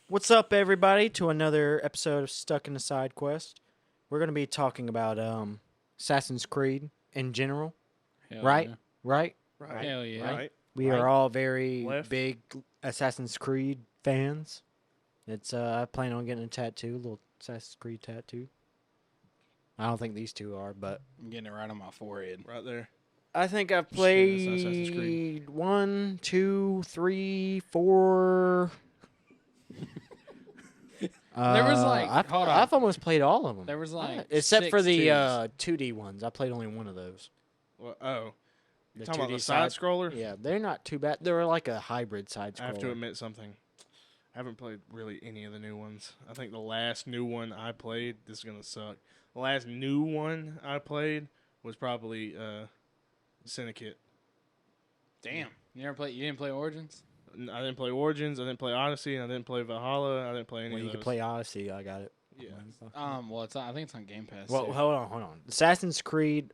What's up, everybody, to another episode of Stuck in the Sidequest. We're going to be talking about Assassin's Creed in general, Hell right? Yeah. Right? Right. Hell yeah. Right. We are all very Left. big Assassin's Creed fans. It's I plan on getting a tattoo, a little Assassin's Creed tattoo. I don't think these two are, but I'm getting it right on my forehead. Right there. I think I've Shit, that's Assassin's Creed. played 1, 2, 3, 4. There was, like, hold on. I've almost played all of them. There was like except for 6 the twos. 2D ones. I played only one of those. Well, The talking about 2D the side scroller? Yeah, they're not too bad. They're like a hybrid side scroller. I have to admit something. I haven't played really any of the new ones. I think the last new one I played, this is going to suck. The last new one I played was probably Syndicate. Damn. You didn't play Origins? I didn't play Origins, I didn't play Odyssey, and I didn't play Valhalla, I didn't play any Well, of you those. can play Odyssey. I got it. Yeah. Well, I think it's on Game Pass. Well, too. hold on. Assassin's Creed.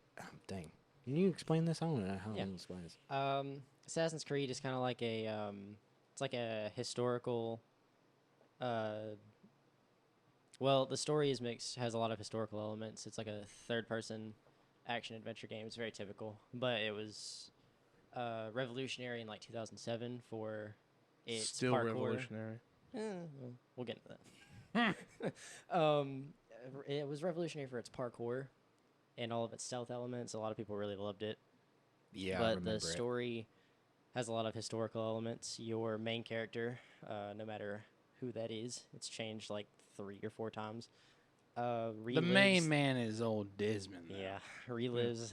Dang. Can you explain this? I don't know how Yeah. to explain this. Assassin's Creed is kind of like it's like a historical. Well, the story is mixed, has a lot of historical elements. It's like a third-person action adventure game. It's very typical, but it was revolutionary in like 2007 for its Still parkour. revolutionary. We'll get into that. It was revolutionary for its parkour and all of its stealth elements. A lot of people really loved it. Yeah, I But remember the it. story has a lot of historical elements. Your main character, no matter who that is, it's changed like 3 or 4 times. The main man is old Desmond. Though. Yeah, relives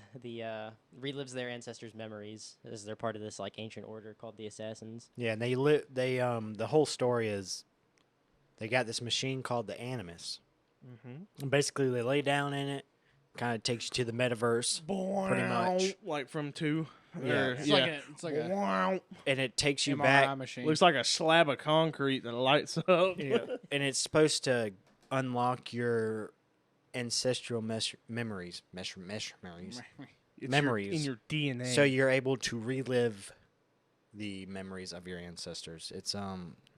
their ancestors' memories as they're part of this like ancient order called the Assassins. Yeah, and the whole story is they got this machine called the Animus. Mm-hmm. And basically, they lay down in it, kind of takes you to the metaverse, pretty much. Like from 2. Yeah. Or- It's like a Wow. And it takes you MRI back. machine. Looks like a slab of concrete that lights up. Yeah. And it's supposed to unlock your ancestral memories. Memories. It's Memories. in your DNA. So you're able to relive the memories of your ancestors. It's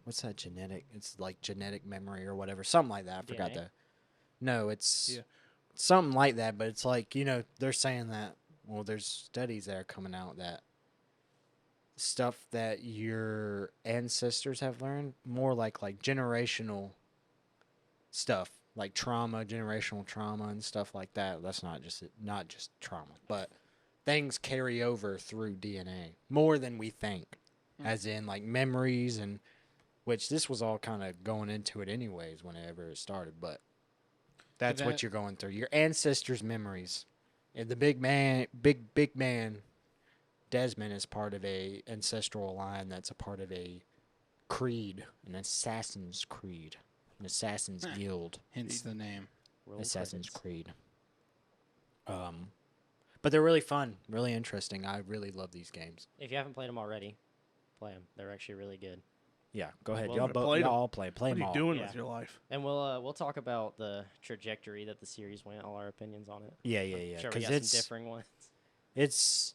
what's that genetic? It's like genetic memory or whatever, something like that. I forgot DNA? that. No, it's Yeah. something like that. But it's like they're saying that. Well, there's studies that are coming out that stuff that your ancestors have learned, more like generational stuff, like generational trauma and stuff like that. That's not just trauma, but things carry over through DNA more than we think, as in like memories, and which this was all kind of going into it anyways whenever it started, but that's what you're going through, your ancestors' memories. And the big man Desmond is part of a ancestral line that's a part of a creed, an assassin's creed, an assassin's guild. Hence the name. Roll Assassin's credits. Creed. But they're really fun, really interesting. I really love these games. If you haven't played them already, play them. They're actually really good. Yeah, go ahead. Well, Y'all, I played 'em. y'all all play What are them you all. doing Yeah. with your life? And we'll talk about the trajectory that the series went, all our opinions on it. Yeah. Sure, we Because got some differing ones. it's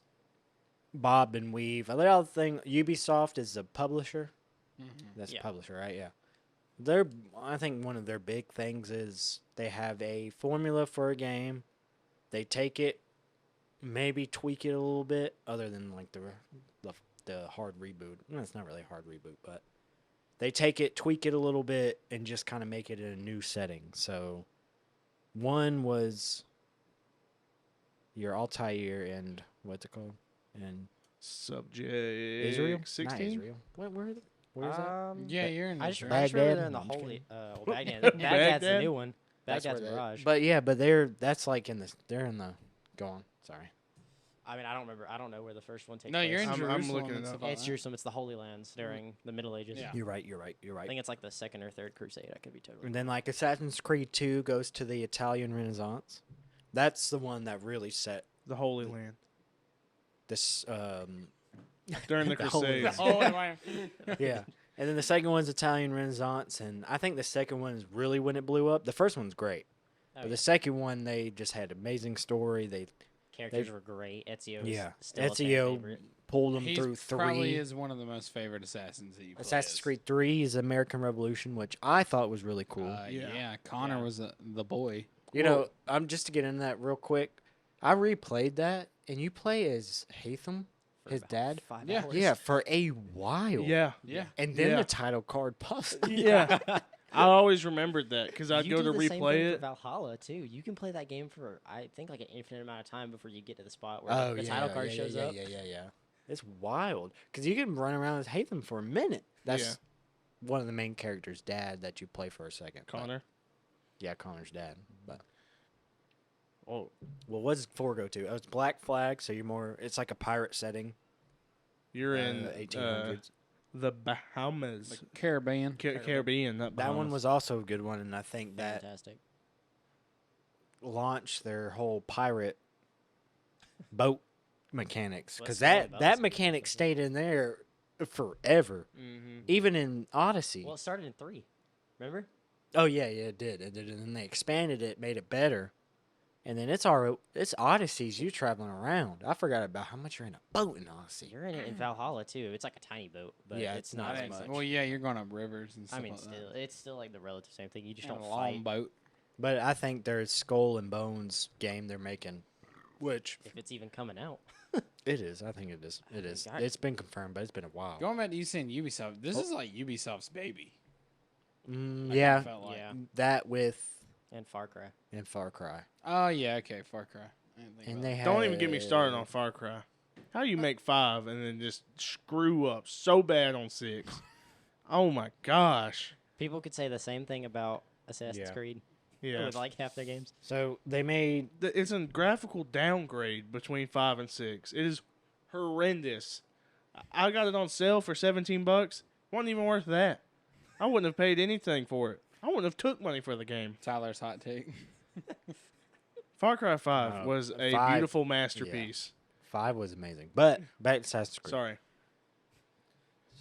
bob and weave. The other thing, Ubisoft is the publisher. That's Yeah. publisher, right? Yeah. I think one of their big things is they have a formula for a game. They take it, maybe tweak it a little bit, other than like the hard reboot. No, it's not really a hard reboot, but they take it, tweak it a little bit, and just kind of make it in a new setting. So one was your Altair and what's it called? And Subject Israel? 16? Not Israel. Where is that? Yeah, you're in I the just, journey. I just remember Baghdad? they're in the I'm just holy. kidding. Baghdad. Baghdad's the Baghdad? new one. That's where Baghdad's Mirage. But that's like they're in the, go on, sorry. I mean, I don't remember. I don't know where the first one takes No, place. you're in I'm Jerusalem. looking and it stuff up. like It's that. Jerusalem. It's the Holy Lands during the Middle Ages. Yeah. You're right. I think it's like the second or third crusade. I could be totally. And then like Assassin's Creed 2 goes to the Italian Renaissance. That's the one that really set The Holy Land. this, During the The Holy Crusades. Land. Yeah. And then the second one's Italian Renaissance, and I think the second one is really when it blew up. The first one's great. Oh, But yeah. the second one, they just had amazing story. They characters were great. Ezio Yeah, is still a fan Ezio favorite. pulled them He through probably 3. is one of the most favorite assassins that you play Assassin's as. Creed 3 is American Revolution, which I thought was really cool. Yeah, Connor Yeah. was the boy. You know, I'm just to get into that real quick. I replayed that, and you play as Hatham, For his about dad. 5 Yeah. hours. Yeah, for a while. Yeah. Yeah. And then Yeah. the title card pops up. Yeah. I always remembered that because I'd You go do to the same replay thing it. for Valhalla too. You can play that game for I think like an infinite amount of time before you get to the spot where Oh, the yeah, title card yeah, shows yeah, up. Yeah. It's wild because you can run around as Hatham for a minute. That's Yeah. one of the main characters' dad that you play for a second. but- Connor. yeah, Connor's dad. But well, what does 4 go to? Oh, it's Black Flag, so you're more. It's like a pirate setting. You're in 1800s. the Bahamas. The Caribbean. Caribbean, not Bahamas. That one was also a good one, and I think that Fantastic. launched their whole pirate boat mechanics Well, because it's really that about that the mechanic same. stayed in there forever, Mm-hmm. even in Odyssey. Well, it started in 3. Remember? Oh yeah, it did. And then they expanded it, made it better, and then it's Odysseys. You traveling around. I forgot about how much you're in a boat in Odyssey. You're in it in Valhalla too. It's like a tiny boat, but Yeah, it's it's not not as as much. Well, yeah, you're going up rivers and stuff I mean, like still, it's still like the relative same thing. You just that. don't And a long fight. boat. But I think their Skull and Bones game they're making, which If it's even coming out. it is. I think it is. It is. God. It's been confirmed, but it's been a while. Going back to you saying Ubisoft, this is like Ubisoft's baby. I kinda Yeah, felt like. Yeah. that with And Far Cry. and Far Cry, Oh yeah, okay, Far Cry. I didn't think and about they that. Don't even get me started on Far Cry. How you make 5 and then just screw up so bad on 6? Oh my gosh. People could say the same thing about Assassin's Yeah. Creed Yeah. with like half their games. So they made It's a graphical downgrade between 5 and 6. It is horrendous. I got it on sale for $17. Wasn't even worth that. I wouldn't have paid anything for it. I wouldn't have took money for the game. Tyler's hot take. Far Cry 5 was a 5, beautiful masterpiece. 5 was amazing, but back to Assassin's Creed. Sorry.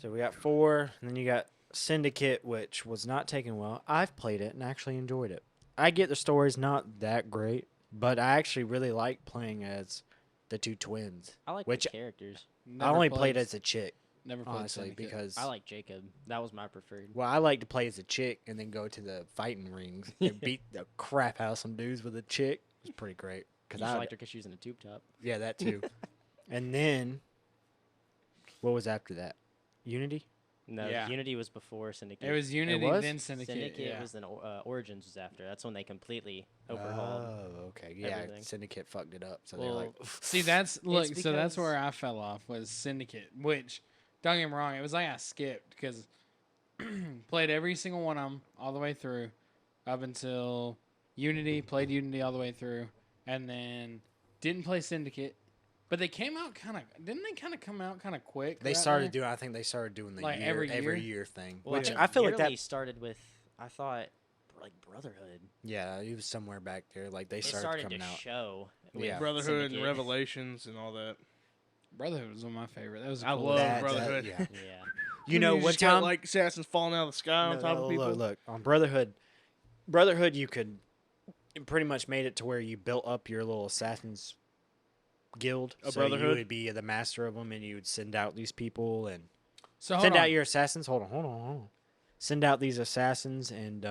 So we got 4, and then you got Syndicate, which was not taken well. I've played it and actually enjoyed it. I get the story's not that great, but I actually really like playing as the 2 twins. I like Which the characters. I only played as a chick, Never played honestly, Syndicate. because I like Jacob. That was my preferred. well, I like to play as a chick and then go to the fighting rings and beat the crap out of some dudes with a chick. It's pretty great. Cause Cause I I liked her because she was in a tube top. yeah, that too. And then what was after that? Unity. No, Yeah. Unity was before Syndicate. It was Unity, was? then Syndicate. Syndicate yeah. was then Origins was after. That's when they completely overhauled. Oh, okay. Yeah, everything. Syndicate fucked it up. So they're Well, like, See, that's look. So that's because- where I fell off was Syndicate, which don't get me wrong, it was like I skipped because played every single one of them all the way through up until Unity. Played Unity all the way through, and then didn't play Syndicate. But they came out kind of. Didn't they kind of come out kind of quick? they right started there? doing. I think they started doing the Like year, every every year? year thing, Well, which think I feel like that. Yearlies started with I thought like Brotherhood. Yeah, it was somewhere back there. Like they It started, started coming to out. show. with Yeah. Brotherhood and Syndicate. Revelations and all that. Brotherhood was one of my favorite. That was a I cool love That- Brotherhood. yeah. Yeah. You know, one just got, time, like assassins falling out of the sky on no, top no, of people. look, on Brotherhood, you could it pretty much made it to where you built up your little assassins guild. A so you brotherhood? would be the master of them, and you would send out these people and So hold send on. out your assassins. Hold on. Send out these assassins, and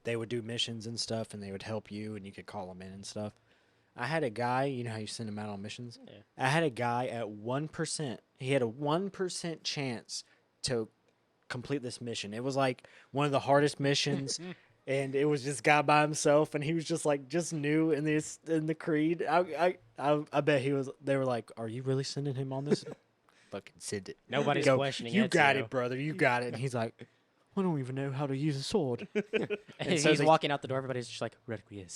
they would do missions and stuff, and they would help you, and you could call them in and stuff. I had a guy, you know how you send them out on missions? Yeah. I had a guy at 1%. He had a 1% chance to complete this mission. It was like one of the hardest missions, and it was this guy by himself, and he was just like just new in the creed. I bet he was. They were like, "Are you really sending him on this?" Fucking send it. Nobody's Go, questioning You it. got it, brother. You got it. And he's like, I don't even know how to use a sword. And so he's they- walking out the door. Everybody's just like, Requiem.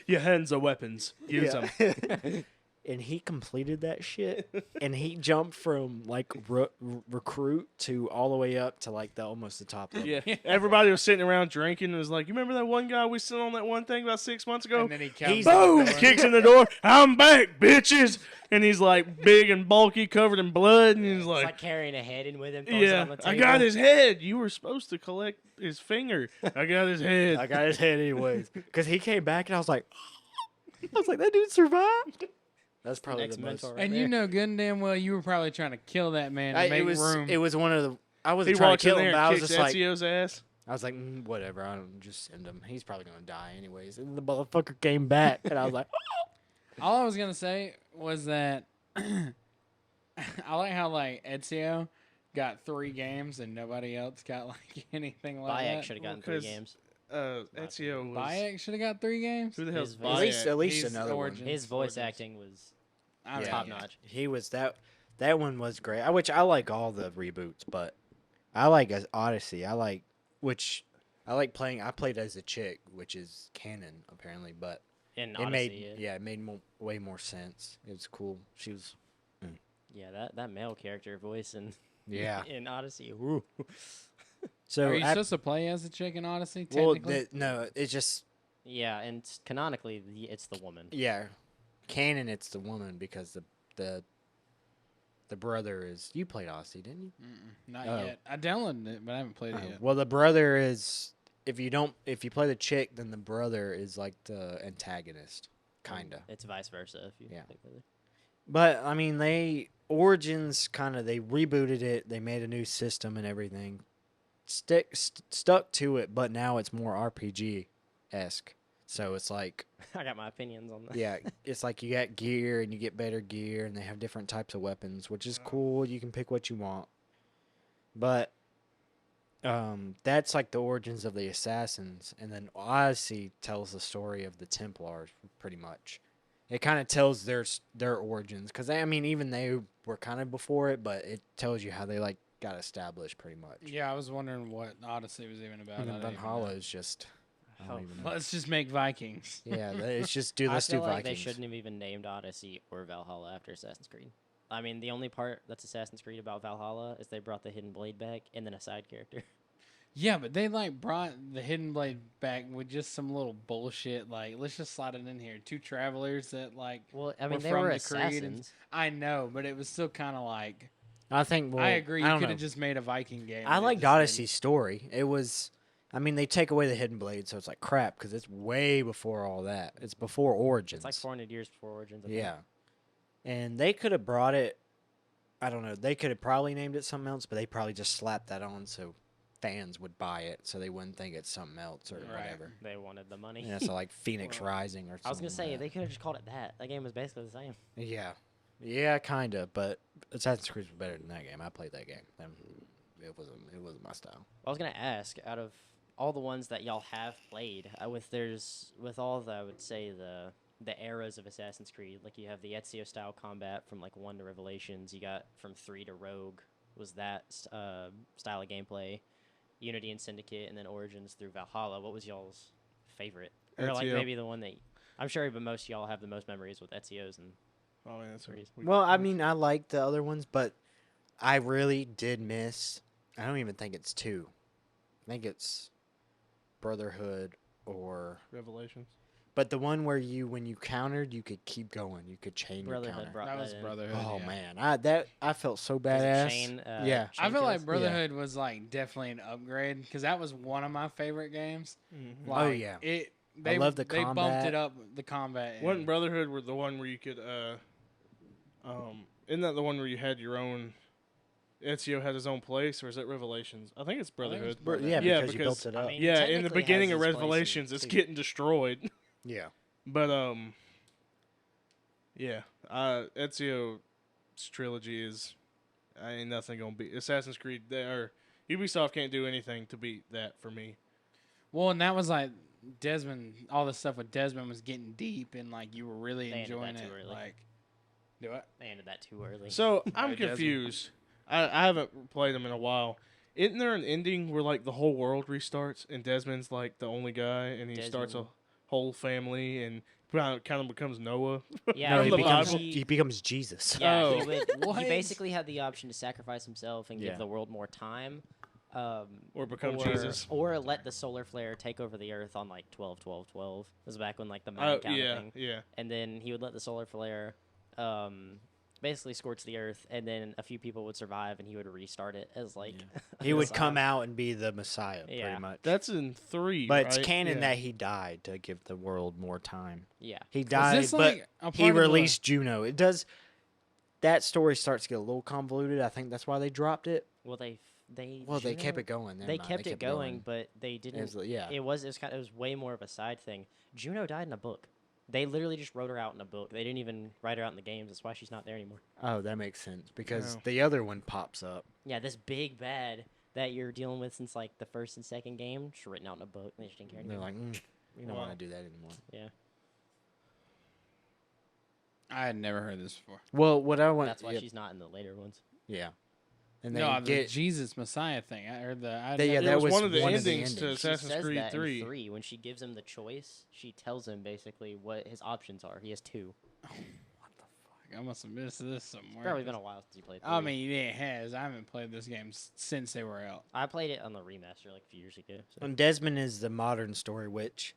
Your hands are weapons. Use them. And he completed that shit, and he jumped from like recruit to all the way up to like almost the top level. Yeah. Everybody was sitting around drinking and was like, you remember that one guy we sent on that one thing about 6 months ago? And then he comes He's- Boom! Kicks in the door. I'm back, bitches. And he's like big and bulky, covered in blood, and he's It's like, like carrying a head in with him. throws it yeah, on the I got table. his head. You were supposed to collect his finger. I got his head. I got his head anyways, because he came back, and I was like, was like, that dude survived. That's probably Next the most. mentor right And there. you know good and damn well you were probably trying to kill that man to It make was. room. It was one of the. I He wasn't trying to walks in kill him, there but I and was kicks just like, Ezio's ass. I was like, whatever. I don't just send him. He's probably gonna die anyways. And the motherfucker came back, and I was like, All I was gonna say was that I like how like Ezio got 3 games and nobody else got like anything like Bayek that. should have gotten Well, 3 'cause- games. Ezio was. Bayek should have got 3 games. Who the hell's His- Bayek? at least He's another one. Origins. His voice Origins. acting was I mean, top yeah. notch. he was that. That one was great. Which I like all the reboots, but I like Odyssey. I like playing. I played as a chick, which is canon apparently, but In it Odyssey, made it made way more sense. It was cool. She was that male character voice in yeah. in Odyssey. Woo. So Are you supposed to play as a chick in Odyssey? well, Technically, no, it's just Yeah, and canonically, it's the woman. yeah, canon. It's the woman because the brother is. You played Odyssey, didn't you? not Oh. yet. I downloaded it, but I haven't played it yet. Well, the brother is. If you play the chick, then the brother is like the antagonist, kinda. It's vice versa. If you Yeah. think of it. But I mean, Origins they rebooted it. They made a new system and everything. Stuck to it, but now it's more RPG esque. So it's like, I got my opinions on that. yeah, it's like you got gear and you get better gear, and they have different types of weapons, which is cool. You can pick what you want. But that's like the origins of the assassins, and then Odyssey tells the story of the Templars, pretty much. It kind of tells their origins, because I mean, even they were kind of before it, but it tells you how they like got established, pretty much. Yeah, I was wondering what Odyssey was even about. And I then didn't even Valhalla know. is just, I don't Oh, even know. Let's just make Vikings. Yeah, it's just I let's do feel like Vikings. they shouldn't have even named Odyssey or Valhalla after Assassin's Creed. I mean, the only part that's Assassin's Creed about Valhalla is they brought the Hidden Blade back and then a side character. Yeah, but they like brought the Hidden Blade back with just some little bullshit. Like, let's just slide it in here. 2 travelers that like. Well, I mean, We're they from were the Creed and- assassins. I know, but it was still kind of like. I think. Well, I agree. You don't could know. have just made a Viking game. I and it liked just didn't. Odyssey's story. It was, I mean, they take away the Hidden Blade, so it's like crap because it's way before all that. It's before Origins. It's like 400 years before Origins. I think. Yeah, and they could have brought it. I don't know. They could have probably named it something else, but they probably just slapped that on so fans would buy it, so they wouldn't think it's something else or Right. whatever. They wanted the money. Yeah, so like Phoenix Rising or something. I was gonna say like they could have just called it that. That game was basically the same. that. Yeah, kinda. But Assassin's Creed was better than that game. I played that game. And it wasn't my style. I was gonna ask, out of all the ones that y'all have played, with all the, I would say the eras of Assassin's Creed, like you have the Ezio style combat from like 1 to Revelations, you got from 3 to Rogue, was that style of gameplay, Unity and Syndicate, and then Origins through Valhalla. What was y'all's favorite, or like Ezio. maybe the one that I'm sure, but most of y'all have the most memories with Ezio's and Oh, man, that's Freeze. Well, I mean, I like the other ones, but I really did miss. I don't even think it's 2. I think it's Brotherhood or. Revelations. But the one where when you countered, you could keep going. You could chain your Brotherhood counter. brought That was in. Brotherhood. Oh yeah. man, I felt so Was it badass. chain, Yeah. I chain feel like kills? Brotherhood was like definitely an upgrade because that was one of my favorite games. Mm-hmm. Oh, Like, yeah. They love the they bumped combat. it up the combat. and- Wasn't Brotherhood were the one where you could isn't that the one where you had your own Ezio had his own place, or is that Revelations? I think it's I think Brotherhood. it's Brotherhood. Yeah, Yeah, because you built it I up. mean, Yeah, in the technically has beginning of his place in Revelations, it's two. getting destroyed. Yeah. But yeah, Ezio's trilogy is ain't nothing gonna beat Assassin's Creed. Ubisoft can't do anything to beat that for me. Well, and that was like Desmond. All the stuff with Desmond was getting deep, and like you were really They ended enjoying that it. too early. Like, do it. They ended that too early. So I'm Desmond. confused. I haven't played them in a while. Isn't there an ending where like the whole world restarts and Desmond's like the only guy and he starts a Desmond. whole family and kind of becomes Noah? Yeah, No, From he the becomes Bible? he becomes Jesus. Yeah, Oh. he would. What? He basically had the option to sacrifice himself and Yeah. give the world more time, Or become or, Jesus? or let the solar flare take over the Earth on like 12-12-12. It was back when like the Mayan Oh count yeah, thing. yeah. And then he would let the solar flare basically scorch the earth, and then a few people would survive, and he would restart it as like. He would come out and be the Messiah, Yeah. pretty much. That's in 3, but right? it's canon Yeah. that he died to give the world more time. Yeah. He Is died, this but like a he part of the- released Juno. It does. That story starts to get a little convoluted. I think that's why they dropped it. Well, they They kept it going. Never They mind, kept it going, but they didn't. It was, yeah. It was way more of a side thing. Juno died in a book. They literally just wrote her out in a book. They didn't even write her out in the games. That's why she's not there anymore. Oh, that makes sense because No. the other one pops up. Yeah, this big bad that you're dealing with since like the first and second game, just written out in a book. They just didn't care And they're anymore. like, we don't Wow. want to do that anymore. Yeah, I had never heard this before. Well, what I want. that's why yeah, she's not in the later ones. yeah. And they No, the get. Jesus Messiah thing. I heard the. I Yeah, It that was was one of the one endings to endings. She Assassin's says Creed that 3. in 3 when she gives him the choice. She tells him basically what his options are. He has 2. I must have missed this somewhere. Probably been a while since you played. 3. I mean, yeah, it has. I haven't played this game since they were out. I played it on the remaster like a few years ago. So. And Desmond is the modern story, which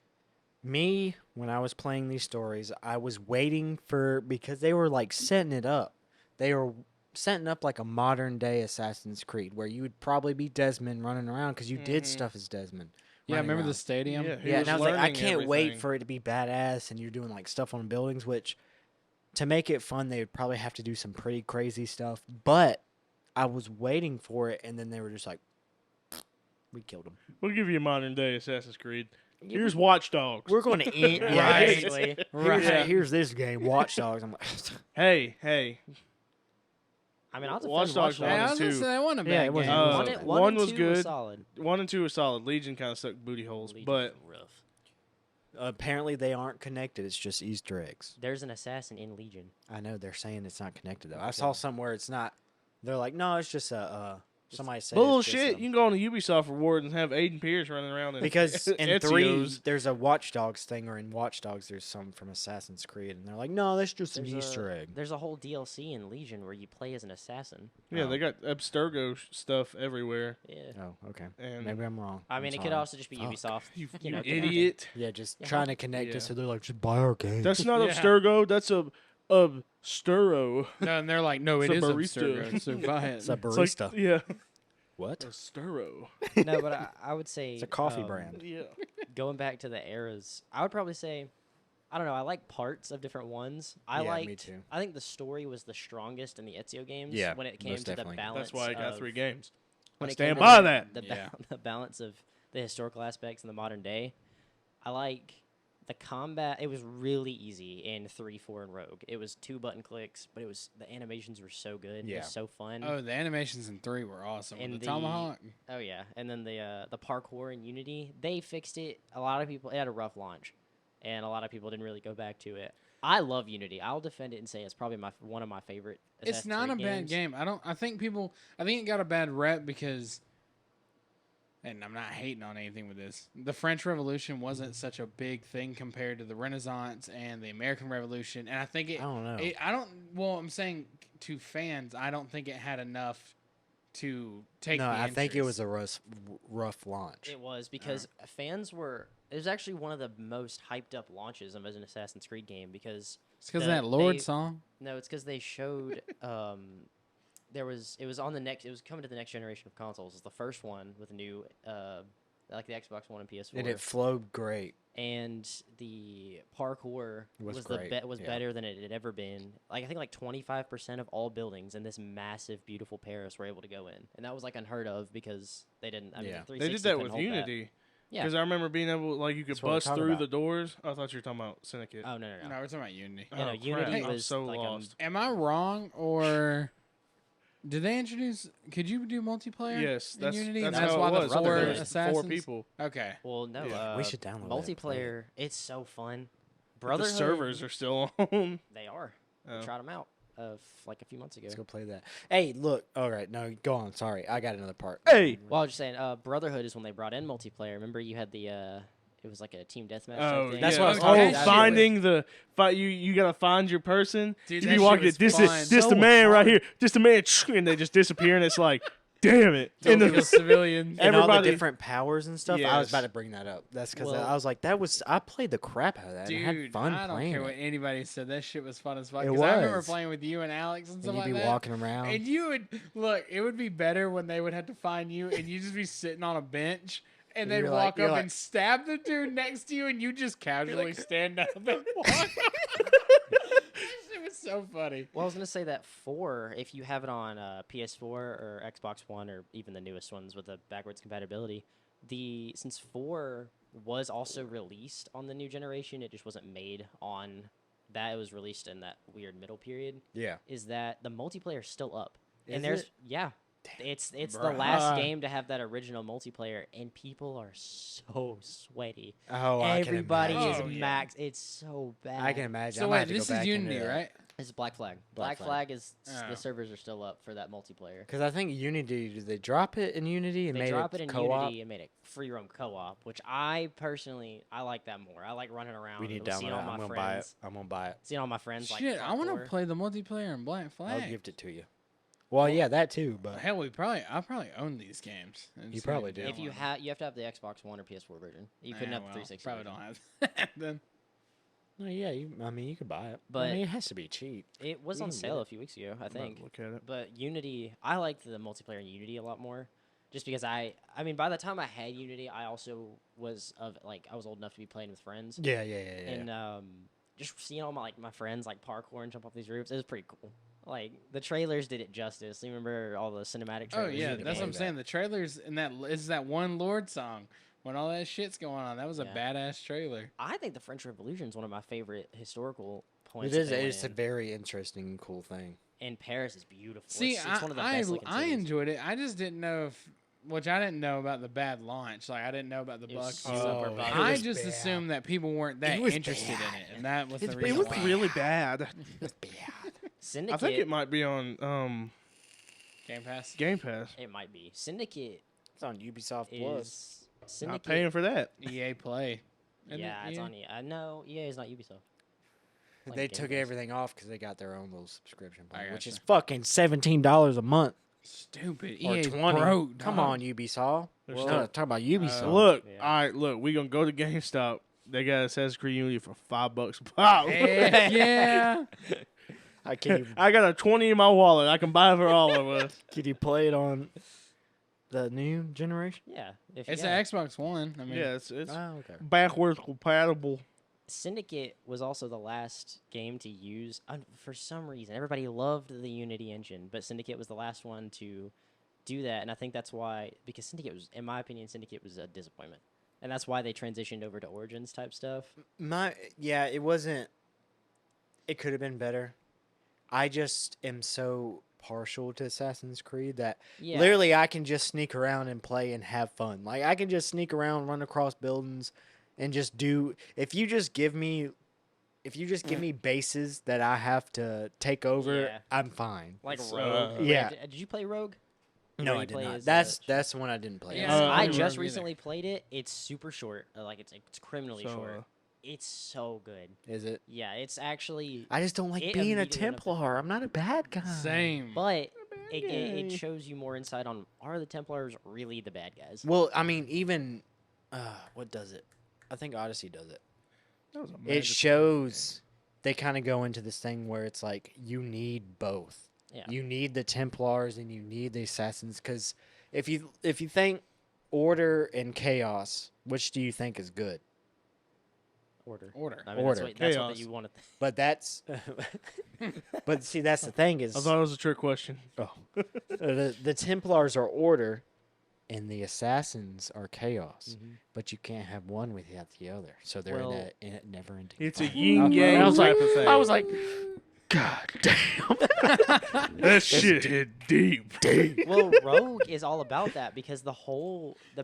when I was playing these stories, I was waiting for, because they were like setting it up. They were setting up like a modern day Assassin's Creed where you would probably be Desmond running around because you did stuff as Desmond. Yeah, running remember the around. stadium? Yeah, he Yeah, was and I was like, I learning can't wait everything. for it to be badass, and you're doing like stuff on buildings, which to make it fun, they would probably have to do some pretty crazy stuff. But I was waiting for it, and then they were just like, we killed him. We'll give you a modern day Assassin's Creed. Here's Watch Dogs. We're going to end. Yeah, Right. basically. Right. Here's this game, Watch Dogs. I'm like, Hey. I mean, I'll defend Watch Dogs Watch Hey, one I and was gonna two. say that wasn't a Yeah, bad it wasn't- game. Uh, One, and- one one and was two good. solid. 1 and 2 was solid. Legion kind of sucked booty holes, Legion's but rough. apparently they aren't connected. It's just Easter eggs. There's an assassin in Legion. I know they're saying it's not connected though. I saw somewhere it's not. They're like, no, it's just a. Somebody said it's bullshit. just a- You can go on the Ubisoft reward and have Aiden Pierce running around. Because in 3 Ezio's. there's a Watch Dogs thing, or in Watch Dogs there's some from Assassin's Creed, and they're like, no, that's just an There's Easter a, egg. There's a whole DLC in Legion where you play as an assassin. Yeah, Oh. they got Abstergo stuff everywhere. Yeah. Oh, okay. And Maybe I'm wrong. I mean, I'm it could sorry. also just be Fuck. Ubisoft. You, You know, idiot. Yeah, just Yeah. trying to connect Yeah. us, so they're like, just buy our game. That's not Yeah. Abstergo. That's a Abstero. No, and they're like, no, it It's is a a barista. barista. So buy it. It's a It's barista. like, yeah. What? Abstero. No, but I would say It's a coffee brand. Yeah. Going back to the eras, I would probably say, I don't know. I like parts of different ones. I Yeah, me liked. too. I think the story was the strongest in the Ezio games. Yeah, when it came most to definitely. the balance. That's why I got of- 3 games. when I it came stand to by the- that. Yeah. The balance of the historical aspects in the modern day. I like the combat. It was really easy in 3, 4, and Rogue. It was 2 button clicks, but the animations were so good. It Yeah. was so fun. Oh, the animations in 3 were awesome. And With the the- tomahawk. Oh yeah, and then the parkour in Unity, they fixed it. A lot of people, it had a rough launch, and a lot of people didn't really go back to it. I love Unity. I'll defend it and say it's probably one of my favorite. It's Assassin's not a Creed bad games. game. I think it got a bad rep because, and I'm not hating on anything with this. The French Revolution wasn't such a big thing compared to the Renaissance and the American Revolution, and I think I don't know. Well, I'm saying to fans, I don't think it had enough to take. No, the I think it interest. was a rough launch. It was because fans were. It was actually one of the most hyped up launches of an Assassin's Creed game because It's because of the- that Lord they- song. no, it's because they showed it was on the next. It was coming to the next generation of consoles. It's the first one with a new like the Xbox One and PS4. And it flowed great. And the parkour Was was great, yeah. better than it had ever been. Like I think like 25% of all buildings in this massive, beautiful Paris were able to go in, and that was like unheard of because they didn't. I mean, Yeah. the They did 360 that couldn't with hold Unity. Yeah. Because I remember being able, like, you could That's what we're bust talking through about. the doors. I thought you were talking about Syndicate. Oh no. No, we're talking about Unity. Yeah, no, Oh, Unity crap. I'm was so like lost. Am I wrong, or did they introduce? Could you do multiplayer? Yes, in that's, Unity? that's That's how why it the was. four There was assassins- 4 people. Okay. Well, no. Yeah. We should download that and play it. multiplayer. It's so fun. But Brotherhood. the servers are still on. They are. Oh. We tried them out like a few months ago. Let's go play that. Hey, look. All right, no, go on. Sorry, I got another part. Hey! Well, I was just saying, Brotherhood is when they brought in multiplayer. Remember, you had the it was like a team deathmatch. Oh, type thing. That's yeah. what I was Oh, talking about. finding the you gotta find your person. Dude, you that be shit walking. was This fun. is the So man right hard. here. This the man, and they just disappear, and it's like, damn it! Don't And kill civilians. And all the everybody- different powers and stuff. I was Yes. about to bring that up. That's because Well- I was like, I played the crap out of that. and I had Dude, fun I don't playing care it. what anybody said. That shit was fun as fuck. It Because I remember was. playing with you and Alex and And stuff you'd like be that. walking around. And you would look. It would be better when they would have to find you, and you just be sitting on a bench, and And they'd you're walk like- up and stab the dude next to you, and you just casually stand up and walk. That shit was so funny. Well, I was gonna say that 4, if you have it on PS4 or Xbox One or even the newest ones with the backwards compatibility, since 4 was also released on the new generation, it just wasn't made on that. It was released in that weird middle period. Yeah. Is that the multiplayer's still up? Is And there's it? yeah, it's the Bruh. last game to have that original multiplayer, and people are so sweaty. Oh, Everybody I can is imagine. yeah. max. It's so bad. I can imagine. So I might wait, have to go this back is Unity, into that. right? It's Black Flag. Black Black Flag. Flag is Oh. the servers are still up for that multiplayer. Because I think Unity, did they drop it in Unity and They made drop it it in co-op? Unity and made it free roam co-op, which I personally like that more. I like running around. We need to and seeing download all it. my I'm going to friends, buy it. I'm going to buy it. Seeing all my friends like Shit, I want to hardcore. play the multiplayer in Black Flag. I'll gift it to you. Well, yeah, that too, but Hell, I probably own these games. I You just probably need to do. If you download you have to have the Xbox One or PS4 version. You them. couldn't Eh, have the well, 360. Probably version. don't have that then. no, yeah, I mean, you could buy it. But- I mean, it has to be cheap. It was You on can get sale it. a few weeks ago, I I'm about to think. look at it. But Unity, I liked the multiplayer in Unity a lot more, just because I mean, by the time I had Unity, I also was I was old enough to be playing with friends, Yeah. and just seeing all my friends like parkour and jump off these roofs, it was pretty cool. Like the trailers did it justice. You remember all the cinematic Oh trailers? yeah, in the that's what game? I'm saying. The trailers in that is that one Lord song when all that shit's going on. That was a Yeah. badass trailer. I think the French Revolution is one of my favorite historical It points. that is. they went It's a in. very interesting and cool thing. And Paris is beautiful. See, it's one of the I best looking I cities. enjoyed it. I just didn't know which I didn't know about the bad launch. Like I didn't know about the It was bugs. super Oh, buggy. I was just bad. assumed that people weren't that It was interested in bad. it, and that was the It's reason. It was why. really bad. Syndicate. I think it might be on Game Pass. Game Pass. It might be. Syndicate It's on Ubisoft Plus. is Not Syndicate. paying for that. EA Play. Isn't Yeah, it it's EA? on EA. No, EA is not Ubisoft. Like They Game took Pass. everything off because they got their own little subscription plan, which is gotcha. fucking $17 a month Stupid. or EA 20. broke. Come dog. on, Ubisoft. They're No, still- talk about Ubisoft. Look, Yeah. all right, look, we gonna go to GameStop. They got Assassin's Creed Unity for $5 a pop. Heck yeah. I can you I got a 20 in my wallet. I can buy it for all of us. can you play it on the new generation? Yeah, if It's yeah. an Xbox One. I mean, Yeah, it's Oh, okay. backwards compatible. Syndicate was also the last game to use. For some reason, everybody loved the Unity engine, but Syndicate was the last one to do that, and I think that's why. Because Syndicate was, in my opinion, Syndicate was a disappointment, and that's why they transitioned over to Origins type stuff. It wasn't. It could have been better. I just am so partial to Assassin's Creed that Yeah, literally I can just sneak around and play and have fun. Like I can just sneak around, run across buildings, and just do. If you just give me bases that I have to take over, Yeah. I'm fine. like It's, Rogue. Wait, yeah. did you play Rogue? No, Where I you did play not. as, That's the one I didn't play. Yeah, as. I I don't just remember either. recently played it. It's super short. It's criminally So, short. It's so good. Is it? Yeah, it's actually. I just don't like It being a immediately went up there. Templar. I'm not a bad guy. Same. But it Yay. shows you more insight on, are the Templars really the bad guys? Well, I mean, even what does it? I think Odyssey does it. That was a It mandatory shows they kind of go into this thing where it's like you need both. Yeah. You need the Templars and you need the Assassins because if you think order and chaos, which do you think is good? Order. Order. I mean, Order. That's Chaos. what you want to. But that's, but see, that's the thing is I thought it was a trick question. the Templars are order, and the Assassins are chaos. Mhm. But you can't have one without the other, so they're Well, in a never-ending. It's a fight. yin yang I was like, type of thing. I was like, God damn. That shit hit deep. Well, Rogue is all about that because the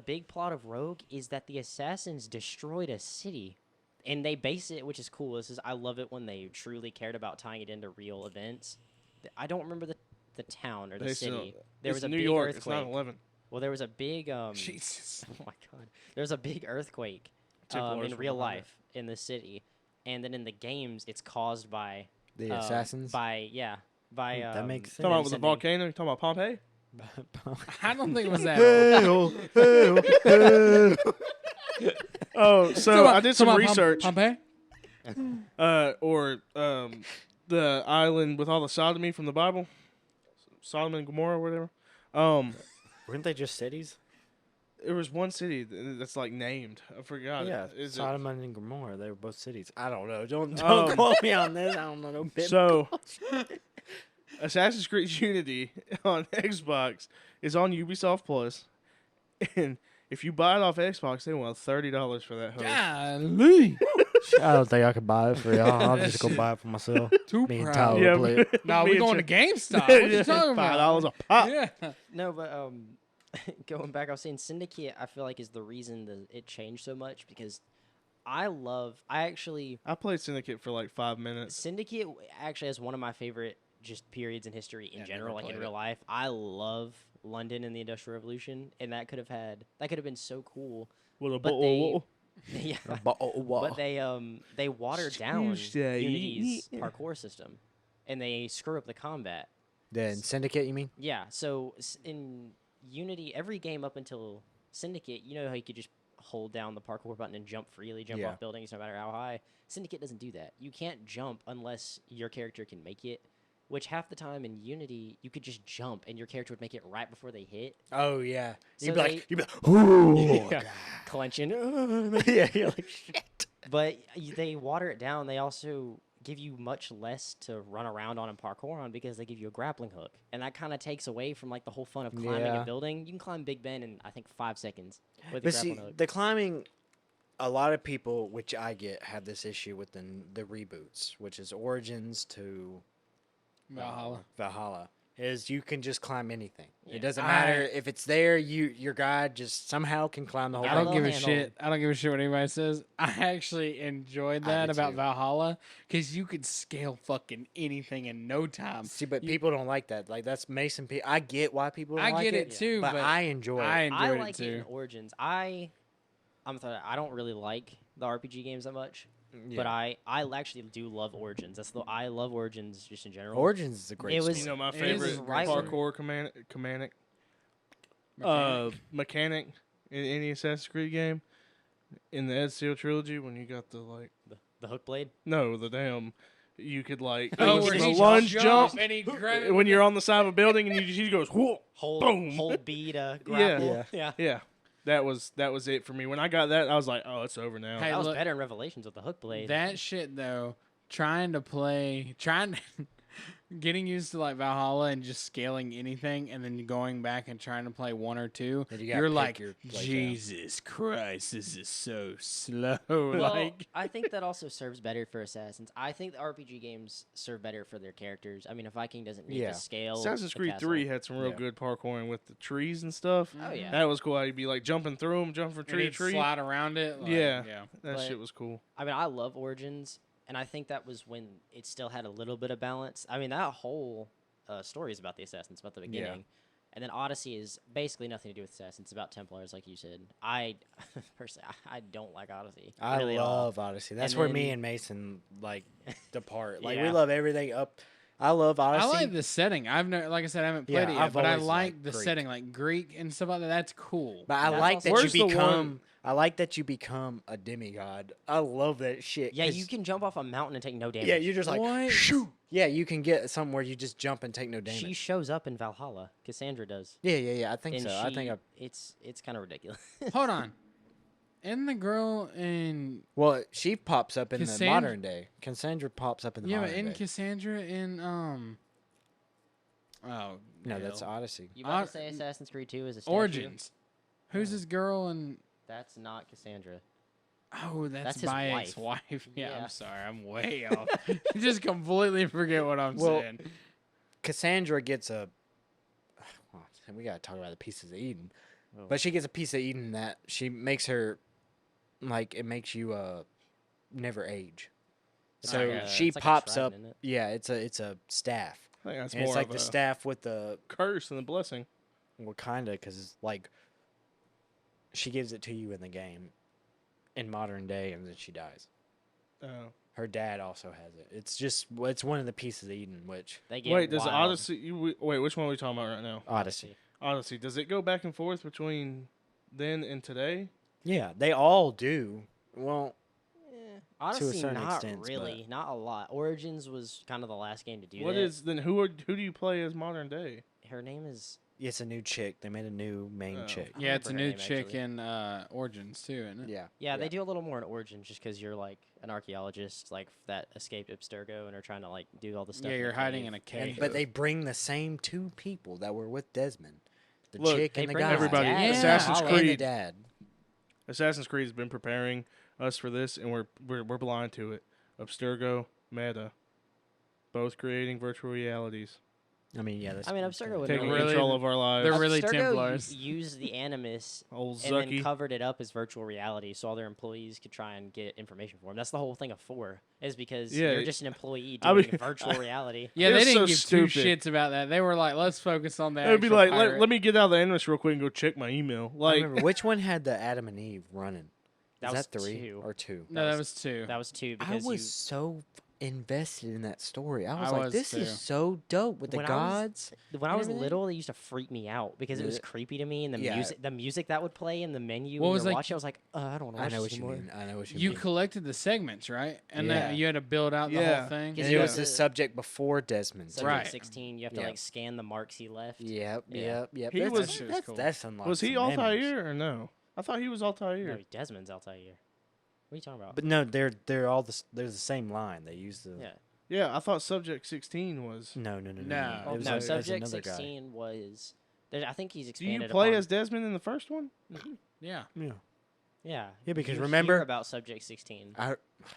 big plot of Rogue is that the assassins destroyed a city, and they base it, which is cool. I love it when they truly cared about tying it into real events. I don't remember the town or the They city. still- There It's was a New big York. It's earthquake. 9/11. Well, there was a big Jesus. oh my god, there was a big earthquake Templars in were real behind it. life in the city, and then in the games, it's caused by The Assassins? by that um, makes sense. Talking about with the sending- volcano? You talking about Pompeii? I don't think it was that old. Oh, so I did some Come on, research. Pompeii? The island with all the sodomy from the Bible, Sodom and Gomorrah, or whatever. Weren't they just cities? There was one city that's like named. I forgot. Yeah, Is Sodom and Gomorrah. They were both cities. I don't know. Don't Um, quote me on this. I don't know no bit. So, Assassin's Creed Unity on Xbox is on Ubisoft Plus, and if you buy it off Xbox, they want $30 for that. Golly. I don't think I could buy it for y'all. I'll just go buy it for myself. Too Me and proud. Tyler Yeah, will play it. No, Me we're and going to Chip- GameStop. What you talking about? $5 a pop. Yeah. No, but going back, I was saying Syndicate. I feel like is the reason that it changed so much because I actually I played Syndicate for like 5 minutes. Syndicate actually has one of my favorite just periods in history in Yeah, general, never like in played real life. I love London and the Industrial Revolution, and that could have been so cool. With a But bottle. Yeah, But they watered down Tuesday. Unity's parkour system, and they screw up the combat. Then Syndicate, you mean? Yeah, so in Unity, every game up until Syndicate, you know how you could just hold down the parkour button and jump freely, jump Yeah. off buildings no matter how high. Syndicate doesn't do that. You can't jump unless your character can make it, which half the time in Unity, you could just jump and your character would make it right before they hit. Oh yeah. So You'd be like, ooh. Yeah. Clenching. Yeah, you're like, shit. But they water it down. They also give you much less to run around on and parkour on because they give you a grappling hook. And that kind of takes away from like the whole fun of climbing Yeah. a building. You can climb Big Ben in, I think, 5 seconds with the But see, grappling hook. the climbing, a lot of people, which I get, have this issue with the reboots, which is Origins to Valhalla, is you can just climb anything. Yeah. It doesn't matter if it's there. Your guy just somehow can climb the whole I thing. don't give a handle. shit. I don't give a shit what anybody says. I actually enjoyed that do about too. Valhalla because you could scale fucking anything in no time. See, but You- people don't like that. Like that's Mason. I get why people don't I like get it, it too, but but I enjoy I it. enjoyed I it like it in too. Origins. I don't really like the RPG games that much, but Yeah. I actually do love Origins. I love Origins just in general. Origins is a great. It was- You know my It is favorite a great parkour mechanic in any Assassin's Creed game in the Ezio trilogy when you got the like The hook blade. the damn you could like Oh, it was where the he lunge jumps jump and he grabs it when with you're on the side of a building and he goes whoa. Boom. Hold B to Yeah. grapple. Yeah. Yeah, that was it for me. When I got that, I was like, oh, it's over now. Hey, That was look, better in Revelations with the hook blade. that shit though, getting used to like Valhalla and just scaling anything and then going back and trying to play 1 or 2, And you gotta you're pick like, your place out. Jesus Christ, this is so slow. Well, like, I think that also serves better for Assassins. I think the RPG games serve better for their characters. I mean, a Viking doesn't need Yeah. to scale. Assassin's the Creed castle. 3 had some real Yeah. good parkouring with the trees and stuff. Oh yeah. That was cool. How you'd be like jumping through them, jumping from and tree to he'd tree. slide around it. Like, Yeah. yeah. That But- shit was cool. I mean, I love Origins, and I think that was when it still had a little bit of balance. I mean, that whole story is about the Assassins, about the beginning. And then Odyssey is basically nothing to do with Assassins. It's about Templars, like you said. I personally, I don't like Odyssey. I really at all. love Odyssey. That's And where then- me and Mason like depart. Like we Yeah. love everything up. I love Odyssey. I like the setting. I've never, like I said, I haven't played Yeah, it yet, I've but I always like liked the Greek. setting, like Greek and stuff like that. That's cool. But I That's like also- that Where's the you one- become. I like that you become a demigod. I love that shit. Yeah, 'cause- you can jump off a mountain and take no damage. Yeah, you're just like What? shoot. Yeah, you can get something where you just jump and take no damage. She shows up in Valhalla. Cassandra does. Yeah. I think And so. I think. it's kind of ridiculous. Hold on. Isn't the girl in Well, she pops up in the Cassandra- modern day. Cassandra pops up in the yeah, but modern in day. Cassandra in No, that's hell. Odyssey. You about Or- to say Assassin's Creed 2 is a statue? Origins. Who's this girl and That's not Cassandra. oh, that's That's his Bayek's wife. wife. Yeah, Yeah. I'm sorry, I'm way off. Just completely forget what I'm Well, saying. Cassandra gets a. Well, we gotta talk about the pieces of Eden, Oh. but she gets a piece of Eden that she makes her, like it makes you never age. It's So like a- she it's like a pops shrine, up. isn't it? Yeah, it's a staff. I think that's And more it's like of the a staff with the curse than a blessing. well, kinda, because it's like she gives it to you in the game, in modern day, and then she dies. Oh. Her dad also has it. It's one of the pieces of Eden, which They get Wait, does wild. Odyssey? Wait, which one are we talking about right now? Odyssey. Odyssey. Does it go back and forth between then and today? Yeah, they all do. Well, Odyssey, certain not extent, really, not a lot. Origins was kind of the last game to do What that. is then? Who do you play as modern day? Her name is it's a new chick. They made a new main Oh. chick. I Yeah, it's a remember her new name, chick actually. in Origins too, isn't it? Yeah. Yeah, they do a little more in Origins just because you're like an archaeologist, like that escaped Abstergo and are trying to like do all the stuff. Yeah, in you're the hiding cave. in a And, cave. but they bring the same two people that were with Desmond. The Look, chick They and the bring guy. everybody, dad Yeah. Assassin's and And the Creed. dad. Assassin's Creed has been preparing us for this, and we're blind to it. Abstergo, Meta, both creating virtual realities, I mean, yeah. That's I mean, Abstergo would taking know. really- control of our lives. they're really Abstergo Templars. used the Animus Old and then Zucky. covered it up as virtual reality, so all their employees could try and get information for them. That's the whole thing of 4, is because Yeah, you're just an employee I doing mean, virtual reality. Yeah, It they was didn't so give stupid. two shits about that. They were like, let's focus on that. It would be like, let me get out of the Animus real quick and go check my email. I Like, remember which one had the Adam and Eve running. That Is was that 3 2. or 2? No, that was two. That was 2 I because was so invested in that story. I was I like, was this too. is so dope with the When I was- gods. when I was everything? little, they used to freak me out because it was Yeah. creepy to me, and Yeah. the music that would play in the menu What when was, you're like- watching, I was like, I don't want to I watch know this what you anymore. mean. I know what you You mean. collected the segments, right? And Yeah. then you had to build out the Yeah. whole thing. Yeah, And Yeah. it was the the- subject before Desmond's. Subject Right. 16, you have to Yep. like scan the marks he left. Yep, Yeah. yep. He That's, was- That shit was that's, cool. that's unlocked was he some memories. Altair or no? I thought he was Altair. No, Desmond's Altair. What are you talking about? But no, they're all they're the same line. They use the yeah. Yeah, I thought Subject 16 was. no. No. It was No, a- Subject another guy. 16 was. I think he's Do expanded. you play upon, as Desmond in the first one? Yeah. Yeah. Yeah. Yeah, because you remember- hear about Subject 16.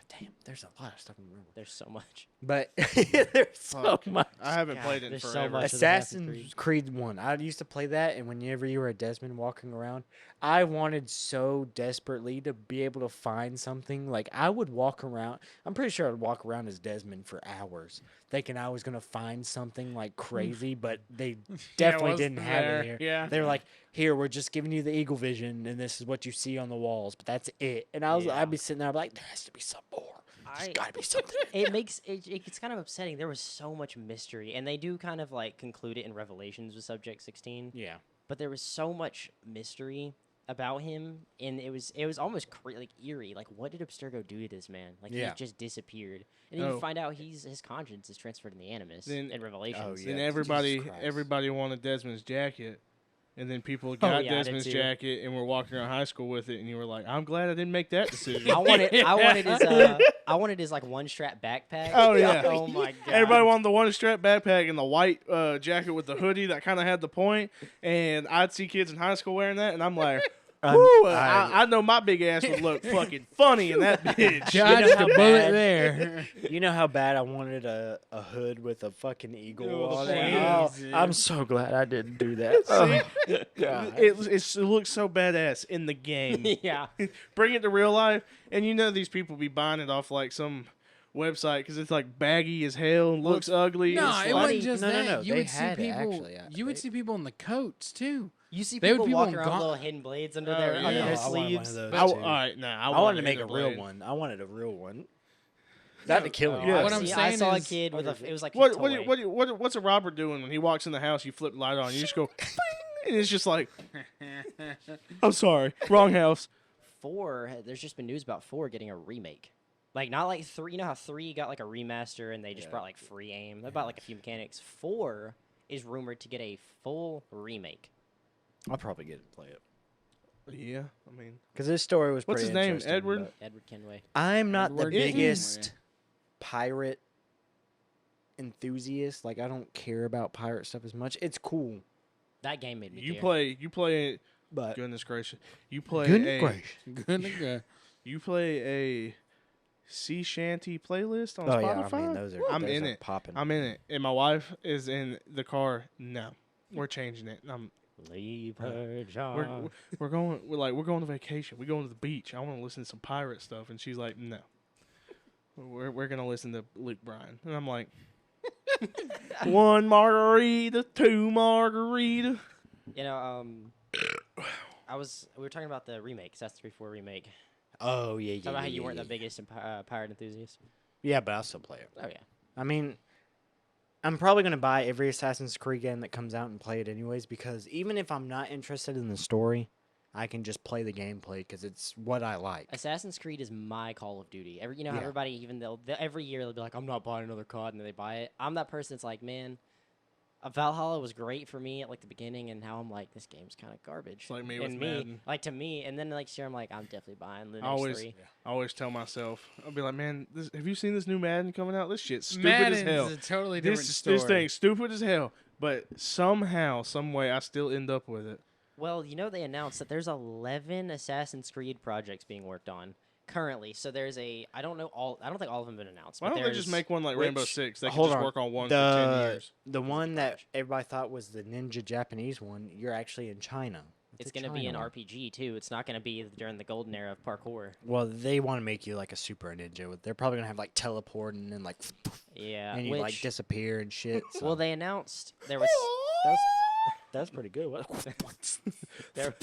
Damn, there's a lot of stuff I remember. There's so much. But there's so Fuck. much. I haven't God, played it in there's so forever. much. of the Assassin's Assassin's Creed 1. I used to play that, and whenever you were a Desmond walking around, I wanted so desperately to be able to find something. Like, I would walk around. I'm pretty sure I'd walk around as Desmond for hours, thinking I was going to find something, like, crazy, but they definitely wasn't didn't have there. it here. Yeah. They were like, here, we're just giving you the eagle vision, and this is what you see on the walls, but that's it. And Yeah. I'd be sitting there, I'd be like, there has to be some more. There's got to be something. It's kind of upsetting. There was so much mystery, and they do kind of like conclude it in Revelations with Subject 16. Yeah. But there was so much mystery about him, and it was almost like eerie. Like, what did Abstergo do to this man? Like, Yeah. he just disappeared, and then Oh. you find out his conscience is transferred in the Animus Then- in Revelations. yeah. And Jesus Christ. everybody wanted Desmond's jacket. And then people got yeah, I did Desmond's too. jacket and were walking around high school with it, and you were like, "I'm glad I didn't make that decision." I wanted his like one strap backpack. Oh, yeah. Oh my god. Everybody wanted the one strap backpack and the white jacket with the hoodie that kind of had the point, and I'd see kids in high school wearing that, and I'm like, "Woo!" I know my big ass would look fucking funny in that bitch. Dodged how the bullet bad- there. You know how bad I wanted a hood with a fucking eagle Oh, on it? Oh, jeez. I'm so glad I didn't do that. See? God. It looks so badass in the game. yeah. Bring it to real life, and you know these people be buying it off like some website because it's like baggy as hell and looks ugly. No, It's it like- wasn't just No, no, that. no, You they would see had it, people. actually. You would They- see people in the coats too. You see They would people be walking on around with gaunt- little hidden blades under Oh, their yeah. under their I wanted one of sleeves. those. all too. right, nah, I wanted to make a either real blade. one. I wanted a real one. Not to kill you. Yeah. What I'm I saying saw a is- kid with it was like a What toy. what's a robber doing when he walks in the house? You flip the light on, you just go, and it's just like, I'm sorry, wrong house. 4, there's just been news about 4 getting a remake. Like, not like 3. You know how 3 got like a remaster and they just brought like free aim? They brought like a few mechanics. 4 is rumored to get a full remake. I'll probably get it and play it. Yeah, I mean, Because this story was What's pretty his name, interesting, Edward? but Edward Kenway. I'm not Edward the Kenway. biggest pirate enthusiast. Like, I don't care about pirate stuff as much. It's cool. That game made me you care. play. But Goodness gracious, you play goodness a gracious. Good to go. you play a sea shanty playlist on Oh, Spotify. yeah. I mean, those are, I'm those in are it. popping. I'm in it, and my wife is in the car. No, we're changing it. Leave her We're job. we're going. We're going to vacation. We're going to the beach. I want to listen to some pirate stuff, and she's like, no. We're gonna listen to Luke Bryan, and I'm like, 1 margarita, 2 margarita. You know, we were talking about the remake, Assassin's Creed 4 remake. Oh, yeah, yeah. Talking about how yeah, you weren't yeah, the biggest pirate enthusiast. Yeah, but I'll still play it. Oh yeah. I mean, I'm probably going to buy every Assassin's Creed game that comes out and play it anyways, because even if I'm not interested in the story, I can just play the gameplay because it's what I like. Assassin's Creed is my Call of Duty. How Yeah. everybody, even every year they'll be like, I'm not buying another COD, and then they buy it. I'm that person that's like, man, Valhalla was great for me at like the beginning, and now I'm like, this game's kind of garbage. It's like me with and Madden. like to me, and then next year I'm like, I'm definitely buying the next always, 3. I always tell myself, I'll be like, man, have you seen this new Madden coming out? This shit's stupid Madden's as hell. a totally different This story. thing's stupid as hell. But somehow, some way, I still end up with it. Well, they announced that there's 11 Assassin's Creed projects being worked on currently. So there's I don't think all of them have been announced. Why but don't they just there's- make one like Rainbow Which- Six? They can hold just on. work on one for 10 years. The one that garbage. everybody thought was the Ninja Japanese one, you're actually in China. It's a going to be an China one. RPG too. It's not going to be during the golden era of parkour. Well, they want to make you like a super ninja. They're probably going to have like teleporting and like, Yeah. and you like disappear and shit. So. Well, they announced there was. That's pretty good. There,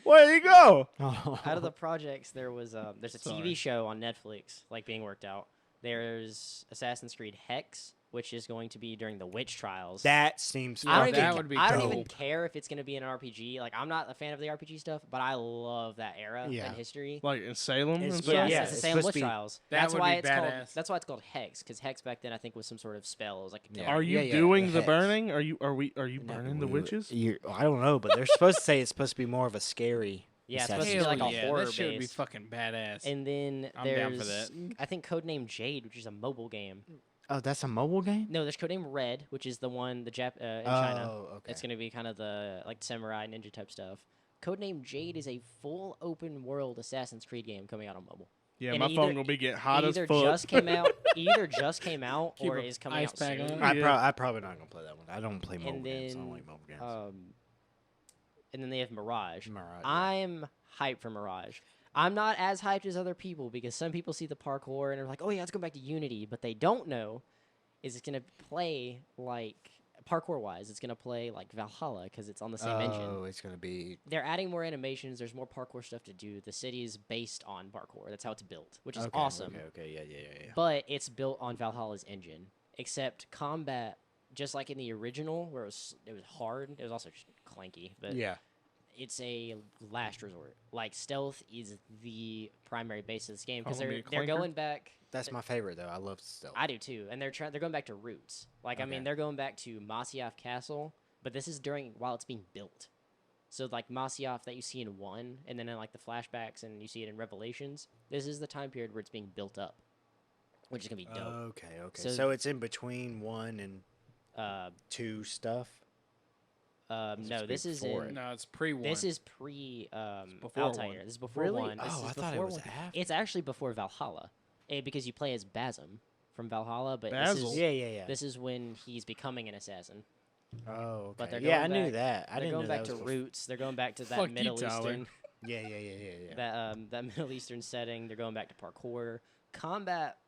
Where you go? out of the projects, there's a Sorry. TV show on Netflix like being worked out. There's Assassin's Creed Hex, which is going to be during the witch trials. That seems. Yeah, I don't fucking that even, would be I don't even dope. care if it's going to be an RPG. Like, I'm not a fan of the RPG stuff, but I love that era Yeah. and history. Like in Salem? It's and supposed- stuff? Yeah, it's it's the supposed Salem to Witch be- Trials. That That's would why be it's called. badass. That's why it's called Hex, because Hex back then I think was some sort of spell. It was like a Yeah. killer. Are you Yeah, doing the the hex. burning? Are you No, burning the witches? I don't know, but they're supposed to say it's supposed to be more of a scary. Yeah, it's Assassin's supposed to be like Hell a yeah, horror that shit would be based. fucking badass. And then I'm down for there's, I think, Codename Jade, which is a mobile game. Oh, that's a mobile game. No, there's Codename Red, which is the one in China. Oh, okay. It's gonna be kind of the like samurai ninja type stuff. Codename Jade is a full open world Assassin's Creed game coming out on mobile. Yeah, And my either- phone gonna be getting hot It as either fuck. just came out, Keep or a is coming ice out pack soon. on. Yeah. I'm probably not gonna play that one. I don't play mobile And games. I don't then, like mobile games. and then they have Mirage. Mirage, yeah. I'm hyped for Mirage. I'm not as hyped as other people because some people see the parkour and are like, "Oh yeah, let's go back to Unity," but they don't know is it's gonna play like parkour wise. It's gonna play like Valhalla because it's on the same engine. Oh, it's gonna be. They're adding more animations. There's more parkour stuff to do. The city is based on parkour. That's how it's built, which is Okay, awesome. Okay. Yeah. But it's built on Valhalla's engine. Except combat, just like in the original, where it was hard. It was also just clanky. But Yeah. it's a last resort. Like stealth is the primary base of this game because Oh, be a they're clanker? going back. That's my favorite though. I love stealth. I do too, and they're going back to roots. Like I mean, Okay. they're going back to Masyaf Castle, but this is while it's being built. So like Masyaf that you see in 1, and then in like the flashbacks, and you see it in Revelations. This is the time period where it's being built up, which is gonna be dope. Okay. So- So it's in between 1 and Uh, 2 stuff. no, this is before in. No, it's pre-1. This is pre before Altair. 1. This is before Really? 1. This Oh, is I thought it before was 1. after. It's actually before Valhalla, because you play as Basim from Valhalla, but Basil? this is Yeah. this is when he's becoming an assassin. Oh, okay. But they're yeah, I going knew back- that. I They're didn't going know back that to was roots. They're going back to that Fuck you, Middle Tyler. Eastern Yeah. that Middle Eastern setting. They're going back to parkour. Combat,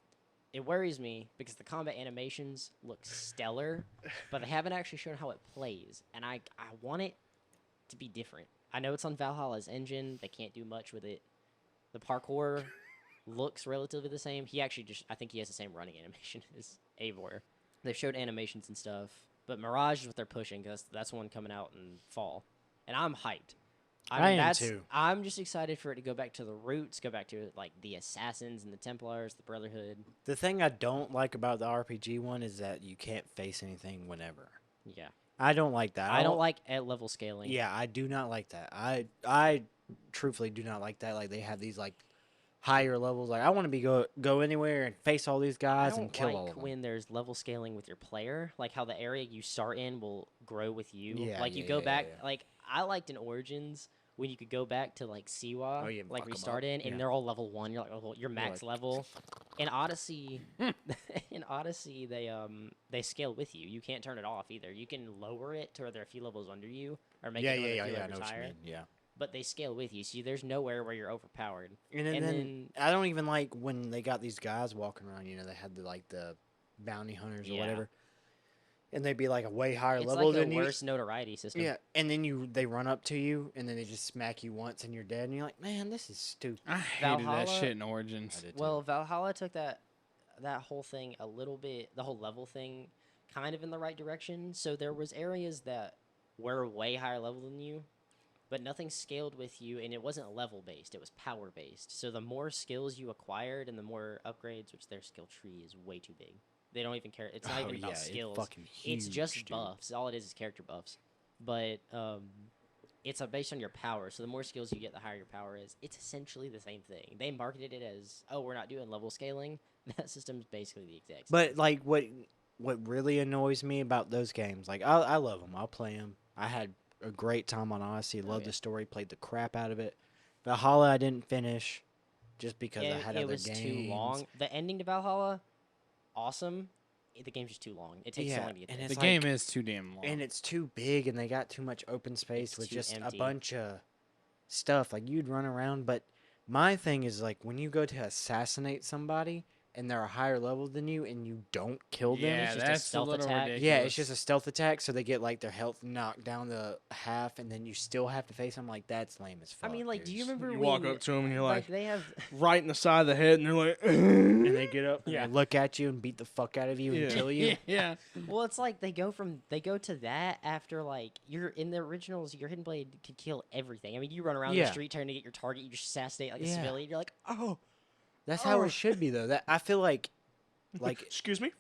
it worries me because the combat animations look stellar, but they haven't actually shown how it plays, and I want it to be different. I know it's on Valhalla's engine. They can't do much with it. The parkour looks relatively the same. I think he has the same running animation as Eivor. They've showed animations and stuff, but Mirage is what they're pushing because that's one coming out in fall, and I'm hyped. I am too. I'm just excited for it to go back to the roots, go back to like the Assassins and the Templars, the Brotherhood. The thing I don't like about the RPG one is that you can't face anything whenever. Yeah, I don't like that. I don't like at level scaling. Yeah, I do not like that. I truthfully do not like that. Like they have these like higher levels. Like I want to be go anywhere and face all these I guys don't and kill like all of them. when there's level scaling with your player, like how the area you start in will grow with you. Yeah, like you yeah, go yeah, back. yeah. Like I liked in Origins when you could go back to like Siwa, Oh, yeah, and like fuck 'em restart up. in, and Yeah. they're all level 1. You're like, oh, you're max like- level. In Odyssey, they scale with you. You can't turn it off either. You can lower it to where they're a few levels under you, or make Yeah. it to where I they're a few know levels what you higher. mean. Yeah. But they scale with you, so there's nowhere where you're overpowered. And And then then- I don't even like when they got these guys walking around. You know, they had the bounty hunters or Yeah. whatever, and they'd be like a way higher It's level like than a you. worse notoriety system. Yeah, and then they run up to you, and then they just smack you once, and you're dead, and you're like, man, this is stupid. I hated that Valhalla- shit in Origins. I did too. Well, Valhalla took that that whole thing a little bit, the whole level thing, kind of in the right direction. So there was areas that were way higher level than you, but nothing scaled with you, and it wasn't level based. It was power based. So the more skills you acquired and the more upgrades, which their skill tree is way too big. They don't even care. It's not even about skills. It's just buffs. All it is character buffs. But it's based on your power. So the more skills you get, the higher your power is. It's essentially the same thing. They marketed it as, oh, we're not doing level scaling. That system's basically the exact same. But like what really annoys me about those games, like I love them. I'll play them. I had a great time on Odyssey. Loved the story. Played the crap out of it. Valhalla I didn't finish just because I had other games. It was too long. The ending to Valhalla, awesome. The game's just too long. It takes so long to get there. The game is too damn long. And it's too big, and they got too much open space with just empty. a bunch of stuff. Like, you'd run around, but my thing is, like, when you go to assassinate somebody, and they're a higher level than you, and you don't kill them, Yeah, it's just a that's stealth little attack. ridiculous. yeah, it's just a stealth attack, so they get, like, their health knocked down to half, and then you still have to face them. Like, that's lame as fuck. I mean, like, do you dude. remember You when, walk up to them and you're like, they have right in the side of the head, and they're like, And they get up, Yeah. and they look at you and beat the fuck out of you and kill you. Yeah. well, it's like they go to that after, like, you're in the originals, your hidden blade could kill everything. I mean, you run around the street trying to get your target, you just assassinate like a civilian. You're like, oh, That's how it should be, though. That I feel like, excuse me,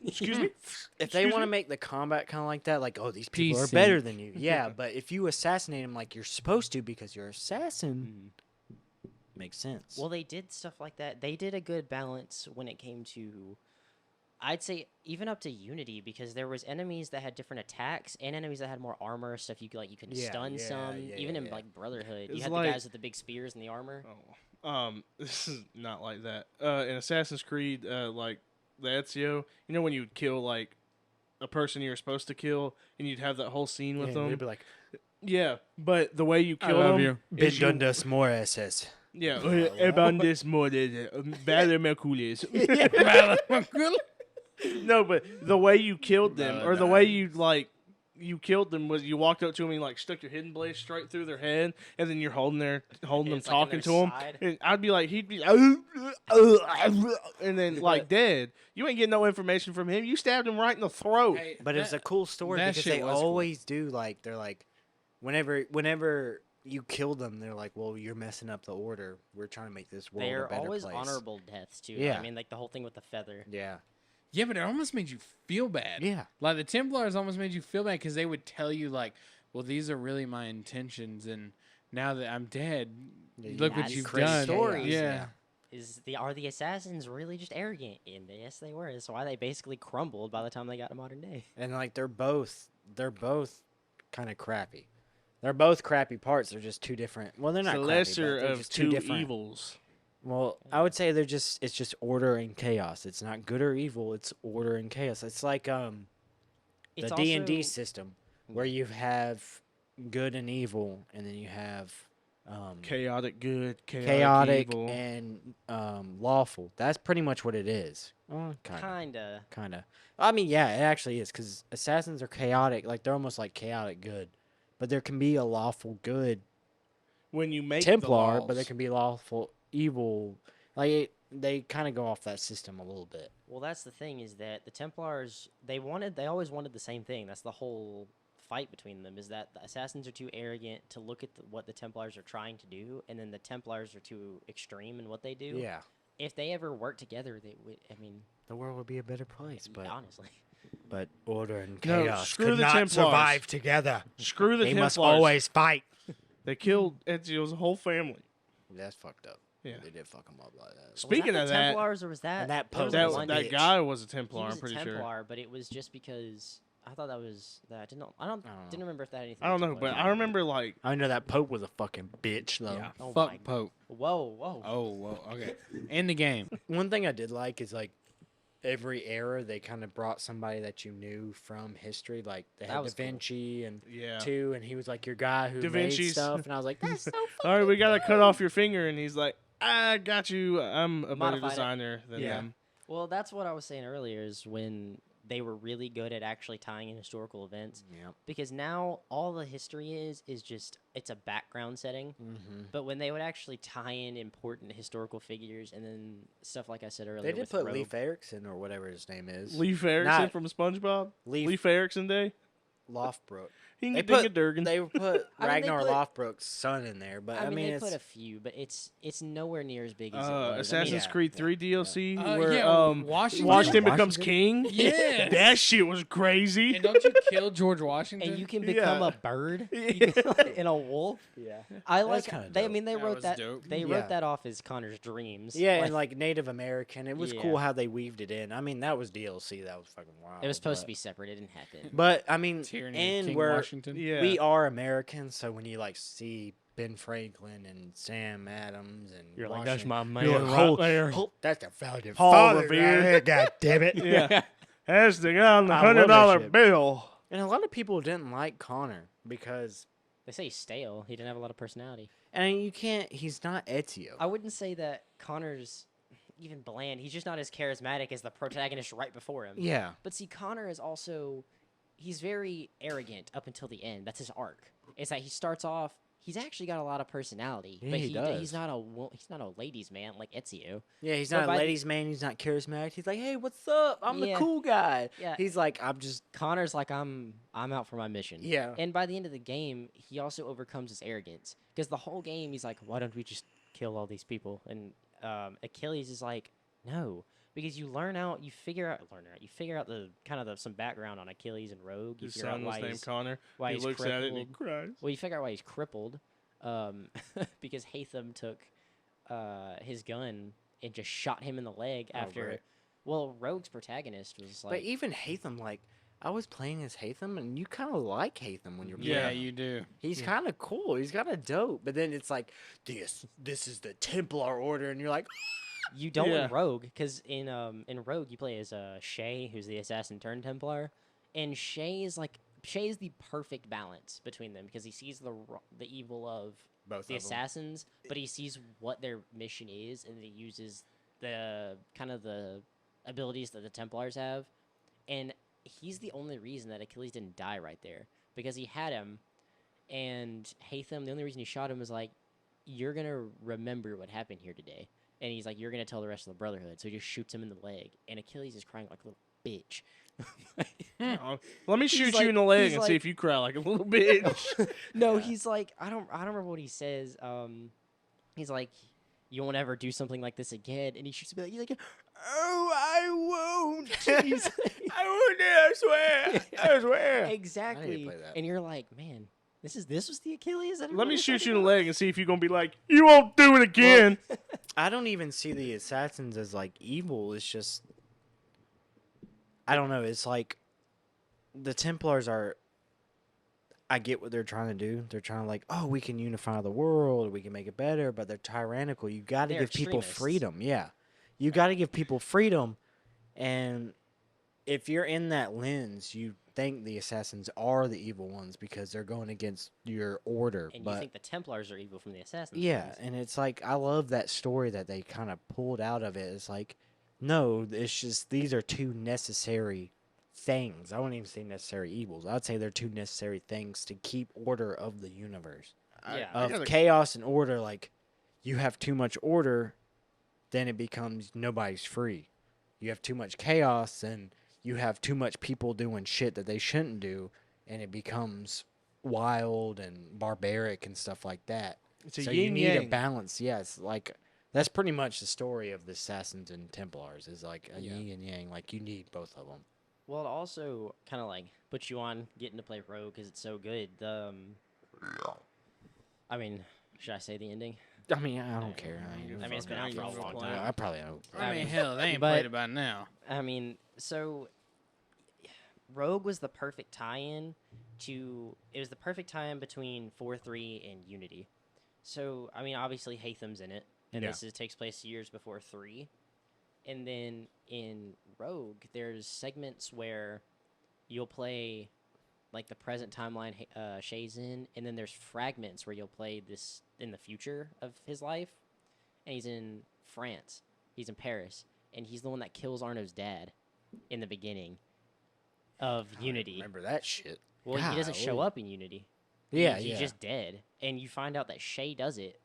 excuse me. if they Excuse want to me? make the combat kind of like that, like, oh, these people are PC. better than you. Yeah, but if you assassinate them like you're supposed to because you're an assassin, makes sense. well, they did stuff like that. They did a good balance when it came to, I'd say, even up to Unity, because there was enemies that had different attacks and enemies that had more armor, stuff you could Yeah, stun yeah, some. yeah, Even in yeah. like Brotherhood, It's you had like- the guys with the big spears and the armor. This is not like that. In Assassin's Creed, like the Ezio, you know when you would kill like a person you were supposed to kill, and you'd have that whole scene with Yeah, them. they'd be like, Yeah, but the way you kill love them, you. is you- Bindundas more SS. yeah, about this more better Mercules. No, but the way you killed them, or the way you killed them was you walked up to them and you, like, stuck your hidden blade straight through their head, and then you're holding them, It's like in talking their to them, side. and I'd be like, he'd be, and then like dead. You ain't getting no information from him. You stabbed him right in the throat. Hey, But it's a cool story that because shit they was cool. always do, like, they're like, whenever you kill them, they're like, well, you're messing up the order. We're trying to make this world a They're better always place. honorable deaths too. Yeah. I mean, like the whole thing with the feather. Yeah. Yeah, but it almost made you feel bad. Yeah. Like the Templars almost made you feel bad because they would tell you like, well, these are really my intentions, and now that I'm dead, Yeah, you look what That's you've crazy done. stories. Yeah. Are the assassins really just arrogant? And yes, they were. That's why they basically crumbled by the time they got to modern day. And, like, they're both kind of crappy. They're both crappy parts. They're just two different. Well, they're It's not the crappy, lesser but they're of just two different. evils. Well, I would say it's just order and chaos. It's not good or evil. It's order and chaos. It's like the It's D&D also- system where you have good and evil, and then you have Chaotic good, chaotic evil. and lawful. That's pretty much what it is. Kinda. Kind of. I mean, yeah, it actually is because assassins are chaotic. Like, they're almost like chaotic good, but there can be a lawful good When you make Templar, the but there can be lawful evil. Like, they kind of go off that system a little bit. Well, that's the thing is that the Templars they always wanted the same thing. That's the whole fight between them is that the assassins are too arrogant to look at what the Templars are trying to do, and then the Templars are too extreme in what they do. Yeah, If they ever work together, they would. I mean, the world would be a better place, but honestly, order and No, chaos screw could the not Templars. survive together. Screw the They Templars. must always fight. They killed Ezio's whole family. That's fucked up. Yeah. They did fuck him up like that. Speaking was of the that, Templars, or was that And that there was Pope that, was a one- that bitch. guy was a he Templar. was I'm pretty a sure. Templar, but it was just because I thought that was that. I know. didn't remember if that had anything. I don't to know, do but with I remember like I know that Pope was a fucking bitch, though. Yeah. Oh Fuck my- Pope. Whoa. Oh, whoa. Okay. In the game. One thing I did like is, like, every era they kind of brought somebody that you knew from history. Like, they That had Da was cool. Vinci and yeah. two, and he was like your guy who Da made Vinci's- stuff, and I was like, that's so All right, we gotta cut off your finger, and he's like, I got you. I'm a better Modified it. designer than Yeah. them. Well, that's what I was saying earlier. Is when they were really good at actually tying in historical events. Yep. Because now all the history is just it's a background setting. Mm-hmm. But when they would actually tie in important historical figures and then stuff like I said earlier, They did with put Rogue, Leif Erikson or whatever his name is. Leif Erikson Not from SpongeBob. Leif Leif Erikson Day. Lothbrok. Hinga They dinga durgan. They put I mean, they Ragnar put- Lothbrok's son in there, but I mean, they it's put a few, but it's nowhere near as big as it was. I mean, Assassin's yeah, Creed yeah, 3 DLC where yeah, Washington. Washington becomes king. Yes. That shit was crazy. And don't you kill George Washington? and you can become Yeah. a bird you can- and a wolf. yeah. I That's like. kinda They. I dope. mean, they That wrote was that. dope. They Yeah. wrote that off as Connor's dreams. Yeah, and like Native American, it was Yeah. cool how they weaved it in. I mean, that was DLC. That was fucking wild. it was supposed to but- be separate. It didn't happen. But I mean, Tyranny of and King we're Washington. Yeah. we are Americans, so when you like see Ben Franklin and Sam Adams and You're like, that's Washington- my You're man. like, right there. that's the founding Paul father Revere. right there, God damn it! Yeah. Has the guy on the I love that $100 shit. bill. And a lot of people didn't like Connor because, They say he's stale. He didn't have a lot of personality. and you can't. He's not Ezio. I wouldn't say that Connor's even bland. He's just not as charismatic as the protagonist right before him. Yeah, But see, Connor is also he's very arrogant up until the end. That's his arc. It's that he starts off. He's actually got a lot of personality, Yeah, but he does. he's not a ladies' man like Ezio. yeah. He's But not a by the- ladies' man. He's not charismatic. He's like, hey, what's up? I'm the Yeah. cool guy. Yeah. He's like, I'm just. Connor's like I'm out for my mission. Yeah. And by the end of the game, he also overcomes his arrogance because the whole game he's like, why don't we just kill all these people? And Achilles is like, no, because you figure out the kind of some background on Achilles and Rogue. You His figure out son was why named he's, Connor. why He he's looks at it and he crippled. cries. Well, you figure out why he's crippled, because Hatham took his gun and just shot him in the leg Oh, after. right. Well, Rogue's protagonist was But like, even Hatham, like, I was playing as Hatham, and you kind of like Hatham when you're playing. Yeah, him. you do. He's kind of cool. He's kind of dope. But then it's like, this is the Templar Order, and you're like, you don't Yeah. in Rogue, because in Rogue you play as Shay, who's the assassin turned Templar, and Shay is the perfect balance between them because he sees the evil of both the of them. assassins, but he sees what their mission is, and he uses the kind of the abilities that the Templars have, and he's the only reason that Achilles didn't die right there because he had him, and Hatham. The only reason he shot him was like, you're gonna remember what happened here today, and he's like, you're gonna tell the rest of the Brotherhood. So he just shoots him in the leg, and Achilles is crying like a little bitch. Oh, let me shoot like- you in the leg he's and see like- if you cry like a little bitch. No, he's like, I don't remember what he says. He's like, you won't ever do something like this again, and he shoots me like, oh, I won't. He's like- I won't. I swear. I swear. exactly. play that. And you're like, man, this was the Achilles. that Let everybody me was shoot talking you in the about?" leg and see if you're gonna be like, you won't do it again. I don't even see the assassins as like evil. It's just, I don't know. It's like the Templars are. I get what they're trying to do. They're trying to like, oh, we can unify the world, we can make it better, but they're tyrannical. You got to They're give people extremists. freedom. Yeah, you got to give people freedom, and if you're in that lens, you think the assassins are the evil ones because they're going against your order. And but you think the Templars are evil from the assassins? yeah, lens. and it's like I love that story that they kind of pulled out of it. It's like, no, it's just these are two necessary things. I wouldn't even say necessary evils. I'd say they're two necessary things to keep order of the universe. Yeah. Of chaos and order, like you have too much order, then it becomes nobody's free. You have too much chaos and you have too much people doing shit that they shouldn't do, and it becomes wild and barbaric and stuff like that. It's a So you need a yin-yang. balance. Yes, like that's pretty much the story of the assassins and Templars is like a yin and yang. Like you need both of them. Well, it also kind of like puts you on getting to play Rogue because it's so good. I mean, should I say the ending? I mean, I don't care. I mean, it's been out for a long play time. I probably don't. I mean, hell, they ain't but- played it by now. I mean, so Rogue was the perfect tie-in to. It was the perfect tie-in between 4-3 and Unity. So I mean, obviously Hatham's in it, and Yeah. takes place years before 3. And then in Rogue, there's segments where you'll play like the present timeline Shay's in, and then there's fragments where you'll play this in the future of his life, and he's in France. He's in Paris, and he's the one that kills Arno's dad in the beginning. of Unity. Remember that shit? Well, he doesn't show Golly. up in Unity. Yeah, He's yeah. just dead, and you find out that Shay does it.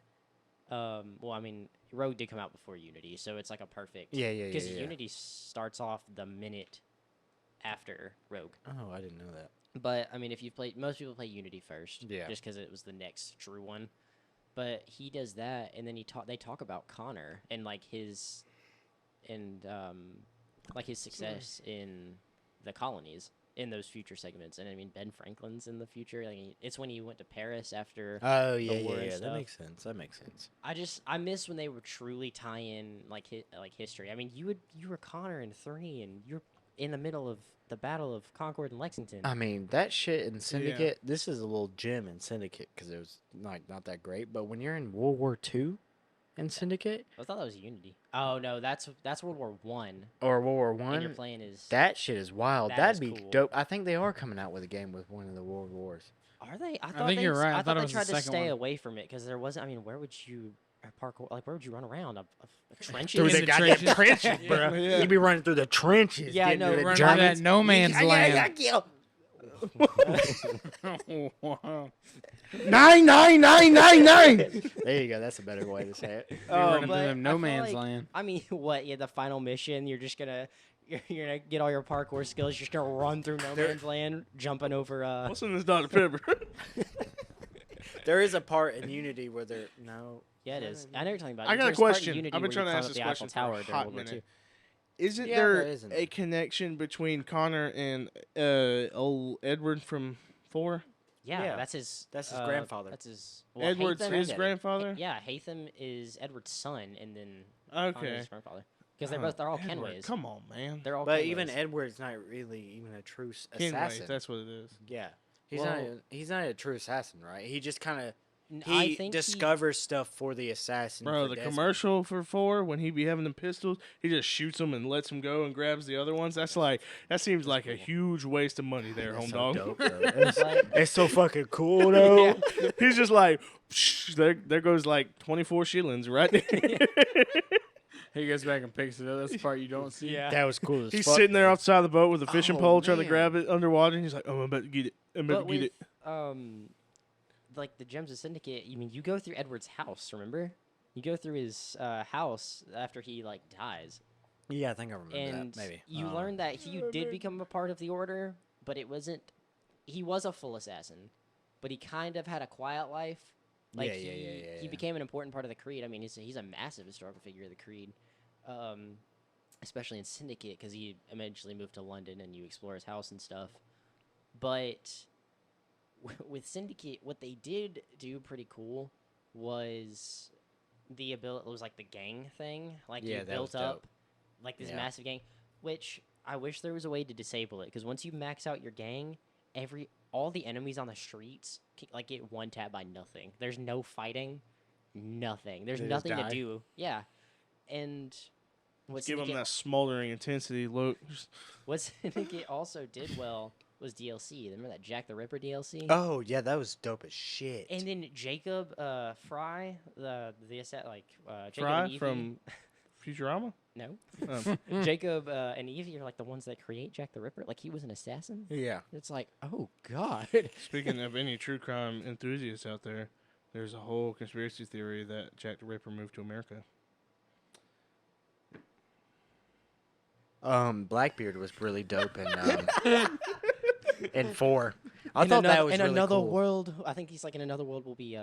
Well, I mean, Rogue did come out before Unity, so it's like a perfect. Yeah, yeah, yeah, Because yeah. Unity starts off the minute after Rogue. Oh, I didn't know that. But I mean, if you've played, most people play Unity first, Yeah. just because it was the next true one. But he does that, and then they talk about Connor and like his success in the colonies in those future segments. And I mean, Ben Franklin's in the future. I mean, it's when he went to Paris after. Oh yeah, war yeah, and yeah. That stuff. makes sense. That makes sense. I miss when they would truly tie in like history. I mean, you were Connor in 3, and you're in the middle of the Battle of Concord and Lexington. I mean, that shit in Syndicate. This is a little gem in Syndicate because it was not that great. But when you're in World War II in Syndicate I thought that was Unity. Oh no, that's World War One. or World War And you're One, playing is that shit is wild. That That'd is be cool. dope. I think they are coming out with a game with one of the World Wars. Are they? I think they, you're right. I I thought thought it they was the tried to second stay one. away from it because there wasn't. I mean, where would you parkour? Like, where would you run around? A trench? Through In the the goddamn trenches. trenches, bro. Yeah. You'd be running through the trenches. Yeah, I getting know, to the Running Germans- through that no man's land. Wow. 99999. There you go. That's a better way to say it. You're running but through them I no feel man's like- land. I mean, what? Yeah, the final mission. You're gonna get all your parkour skills. You're just gonna run through no man's land, jumping over. What's in this Dr. Pepper? There is a part in Unity where there Yeah, it is. I know you're talking about. I got a There's part in question. Unity I've been where trying you to climb ask up this the question Eiffel for Tower a during hot World War minute. II. Isn't Yeah, there there isn't. a connection between Connor and old Edward from 4? Yeah, Yeah, that's his. that's his grandfather. That's his. Edward's Hatham- his grandfather? Yeah, Hatham is Edward's son, and then Okay. Connor's his grandfather. Because Oh, they're all Edward, Kenways. Come on, man. They're all. But Kenways. even Edward's not really even a true Kenway, assassin. that's what it is. Yeah, he's Well- he's not a true assassin, right? He just kind of I he think discovers stuff for the assassin. Bro, for the Desmond. commercial for 4, when he be having them pistols, he just shoots them and lets them go and grabs the other ones. That seems like a huge waste of money there, That's home so dog. dope, though. It's, Like- it's so fucking cool, though. He's just like, psh, there goes like 24 shillings right there. He goes back and picks it up. That's the part you don't see. Yeah. That was cool as He's fuck. sitting there outside the boat with a fishing Oh, pole trying to man. grab it underwater, and he's like, "Oh, I'm about to get it. I'm about But to get with it." like the Gems of Syndicate, I mean, you go through Edward's house. Remember, you go through his house after he like dies, Yeah, I think I remember and that. Maybe you learn that he did become a part of the Order, but it wasn't. He was a full assassin, but he kind of had a quiet life. Like Yeah, yeah, he yeah. became an important part of the Creed. I mean, he's a massive historical figure of the Creed, especially in Syndicate because he eventually moved to London and you explore his house and stuff. But with Syndicate, what they did do pretty cool was the ability. It was like the gang thing. Like Yeah, you that was built up dope. like this Yeah. massive gang, which I wish there was a way to disable it because once you max out your gang, all the enemies on the streets like get one tap by nothing. There's no fighting, nothing. There's They just nothing to die? do. Yeah, and what Give him Syndicate, that smoldering intensity look. what Syndicate also did well was DLC. Remember that Jack the Ripper DLC? Oh yeah, that was dope as shit. And then Jacob Fry, the asset like Jacob Fry and Evie. from Futurama. No, Um, Jacob and Evie are like the ones that create Jack the Ripper. Like he was an assassin. Yeah. It's like, oh god. Speaking of any true crime enthusiasts out there, there's a whole conspiracy theory that Jack the Ripper moved to America. Blackbeard was really dope in 4. I In thought ano- that was in really another cool. world. I think he's like in another world will be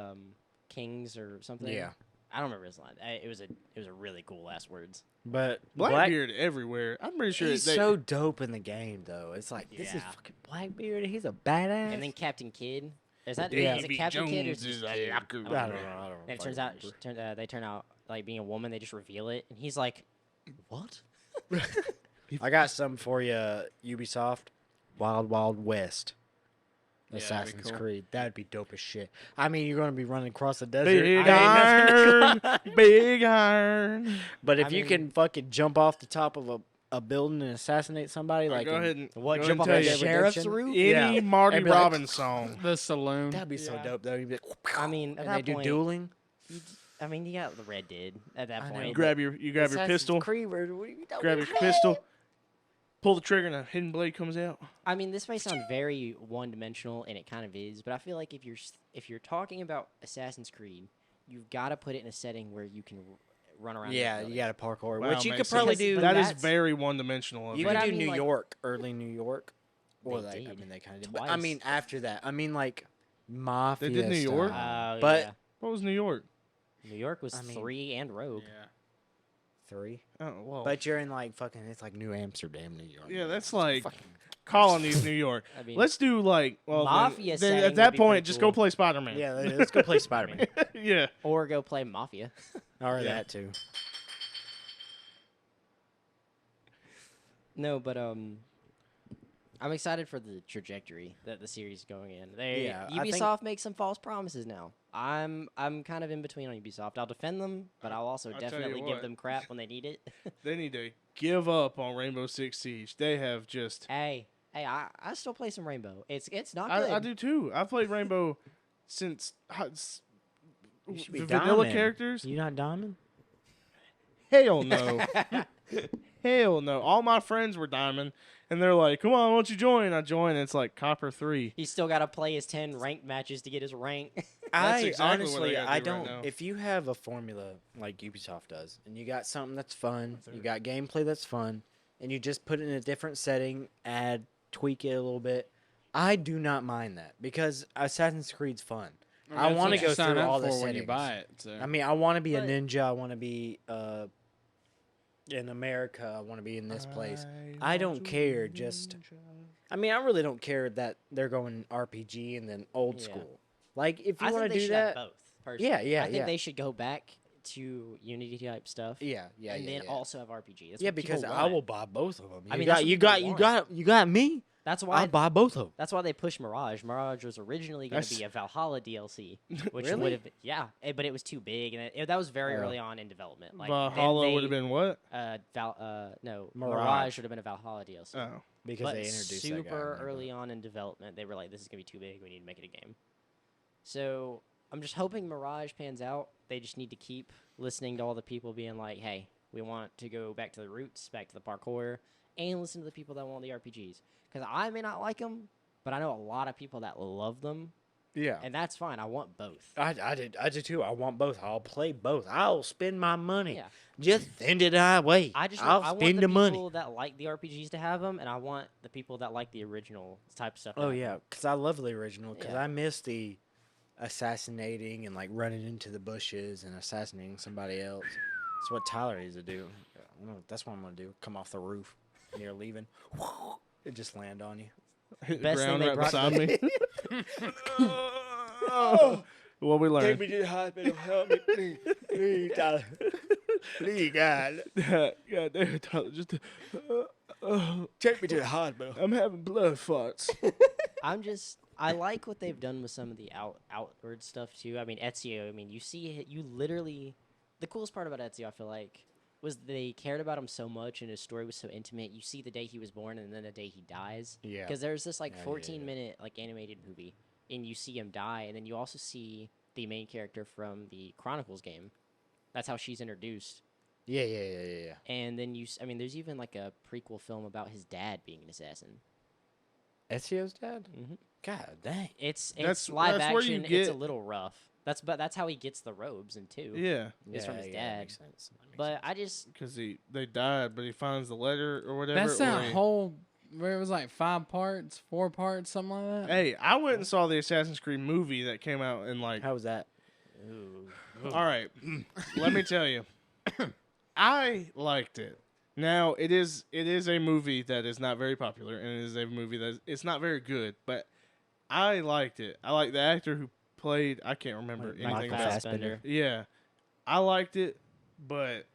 kings or something. Yeah. I don't remember his line. It was a really cool last words. But Blackbeard everywhere. I'm pretty sure he's they, so dope in the game, though. It's like this is Yeah. fucking Blackbeard. He's a badass. And then Captain Kidd. Is that Yeah. is it Davy Captain Kidd or is Jones it is just a Kidd? locker I don't know. I don't know. And it if I turns out remember. they turn out like being a woman. They just reveal it, and he's like, "What?" I got some for you, Ubisoft. Wild Wild West. Yeah, that'd be Assassin's cool. Creed. That'd be dope as shit. I mean, you're going to be running across the desert. big I ain't iron, big iron. But if I you mean- can fucking jump off the top of a building and assassinate somebody, like go in- ahead and What? go Jump ahead off and the tell you, sheriff's Redemption? roof? any Yeah. Marty And be like- Robbins song. The saloon. that'd be so Yeah. dope. Though, you'd be like, I mean, at and that they do point, dueling. you got the Red Dead at that I know. point. You grab your Assassin's pistol. Creed, what are you talking Grab your about? pistol. pull the trigger and a hidden blade comes out. I mean, this may sound very one-dimensional, and it kind of is, but I feel like if you're talking about Assassin's Creed, you've got to put it in a setting where you can run around. Yeah, in you got a parkour, Wow, which you man, could so probably Because do. That is that's- very one-dimensional. You But could I do mean, New like- York, early New York, or They like I did. mean they kind of did. But I mean Twice. after that, I mean like mafia. did New York? style. But yeah. What was New York? New York was I mean- 3 and Rogue. Yeah. 3. Oh, well. But you're in like fucking. It's like New Amsterdam, New York. yeah, that's It's like fucking- colonies, New York. I mean, Let's do like Mafia then setting at that would be point, pretty just cool. go play Spider-Man. Yeah, let's go play Spider Man. yeah. or go play Mafia. Or Yeah. that too. No, but I'm excited for the trajectory that the series is going in. Yeah, I think- Ubisoft makes some false promises now. I'm kind of in between on Ubisoft. I'll defend them, but I'll also I'll tell you definitely give what. them crap when they need it. They need to give up on Rainbow Six Siege. They have just. hey, I still play some Rainbow. It's not good. I do too. I've played Rainbow since You should be the vanilla diamond. characters. You not diamond? Hell no. Hell no. All my friends were diamond, and they're like, "Come on, why don't you join?" I join. And it's like copper 3. He's still got to play his 10 ranked matches to get his rank. That's I exactly what I honestly, gotta I do right don't. now. If you have a formula like Ubisoft does, and you got something that's fun, you got gameplay that's fun, and you just put it in a different setting, tweak it a little bit, I do not mind that because Assassin's Creed's fun. I That's wanna what you go sign through up all the for when you settings. buy it. So. I mean, I want to be a But- ninja. I want to be in America. I want to be in this place. I don't care, just- I mean, I really don't care that they're going RPG and then old Yeah. school. Like, if you I want think to they do should that, have both. Personally. Yeah, yeah, I think yeah. they should go back to Unity type stuff. yeah, yeah, and yeah, then yeah. also have RPG. That's Yeah, what people because I want. will buy both of them. I mean, that's what you got me. That's why. I'll buy both of them. That's why they pushed Mirage. Mirage was originally going to That's- be a Valhalla DLC, which Really? would have, but it was too big, and that was very Oh. early on in development. Like Valhalla then would have been what? no, Mirage. Mirage would have been a Valhalla DLC. Oh. Because But they introduced that guy, I super remember. early on in development, they were like, "This is gonna be too big. We need to make it a game." So I'm just hoping Mirage pans out. They just need to keep listening to all the people being like, "Hey, we want to go back to the roots, back to the parkour, and listen to the people that want the RPGs." Because I may not like them, but I know a lot of people that love them, Yeah. and that's fine. I want both. I did too. I want both. I'll play both. I'll spend my money. Yeah. Just send it our way. I just I'll I want spend the the people money. that like the RPGs to have them, and I want the people that like the original type of stuff. to Oh have 'em. yeah, because I love the original. Because Yeah. I miss the assassinating and like running into the bushes and assassinating somebody else. That's what Tyler used to do. That's what I'm gonna do. Come off the roof and you're leaving. It just land on you. Hit the Best thing ground they right brought beside to me. What we learned. to the hospital. Help me, please, please, Tyler. Please, God, God damn, Tyler, just take me to the hospital. I'm having blood farts. I like what they've done with some of the outward stuff too. I mean, Ezio. I mean, you see, you literally. The coolest part about Ezio, I feel like, was they cared about him so much, and his story was so intimate. You see the day he was born, and then the day he dies. Yeah. Because there's this like Yeah, yeah, 14-minute like animated movie, and you see him die, and then you also see the main character from the Chronicles game. That's how she's introduced. Yeah, yeah, yeah, yeah, yeah. And then I mean, there's even like a prequel film about his dad being an assassin. Ezio's dad? Mm-hmm. God dang. It's That's- live that's where you action. It's a get- little rough. That's how he gets the robes in two. Yeah, It's from his that dad. makes sense. That makes But sense. I just because they died, but he finds the letter or whatever. That's or that he- whole where it was like 5 parts, 4 parts, something like that. Hey, I went and saw the Assassin's Creed movie that came out in like. How was that? All right, let me tell you, I liked it. Now it is a movie that is not very popular, and it is a movie that it's not very good, but I liked it. I like the actor who played. I can't remember Michael anything Michael about. Fassbender. Yeah, I liked it, but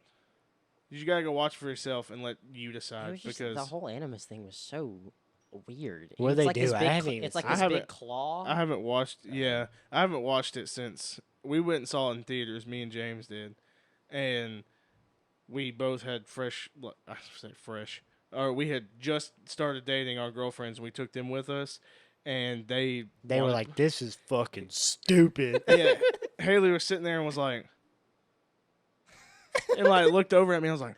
you gotta go watch for yourself and let you It decide was just, because the whole Animus thing was so weird. What It's they like this do? I big haven't cl- even It's like seen it. this I big haven't- claw. I haven't watched. Yeah, I haven't watched it since we went and saw it in theaters. Me and James did, and we both had fresh. I say fresh, or we had just started dating our girlfriends, and we took them with us, and they They were wanted- like, "This is fucking stupid." yeah. Haley was sitting there and was like, and like looked over at me. I was like,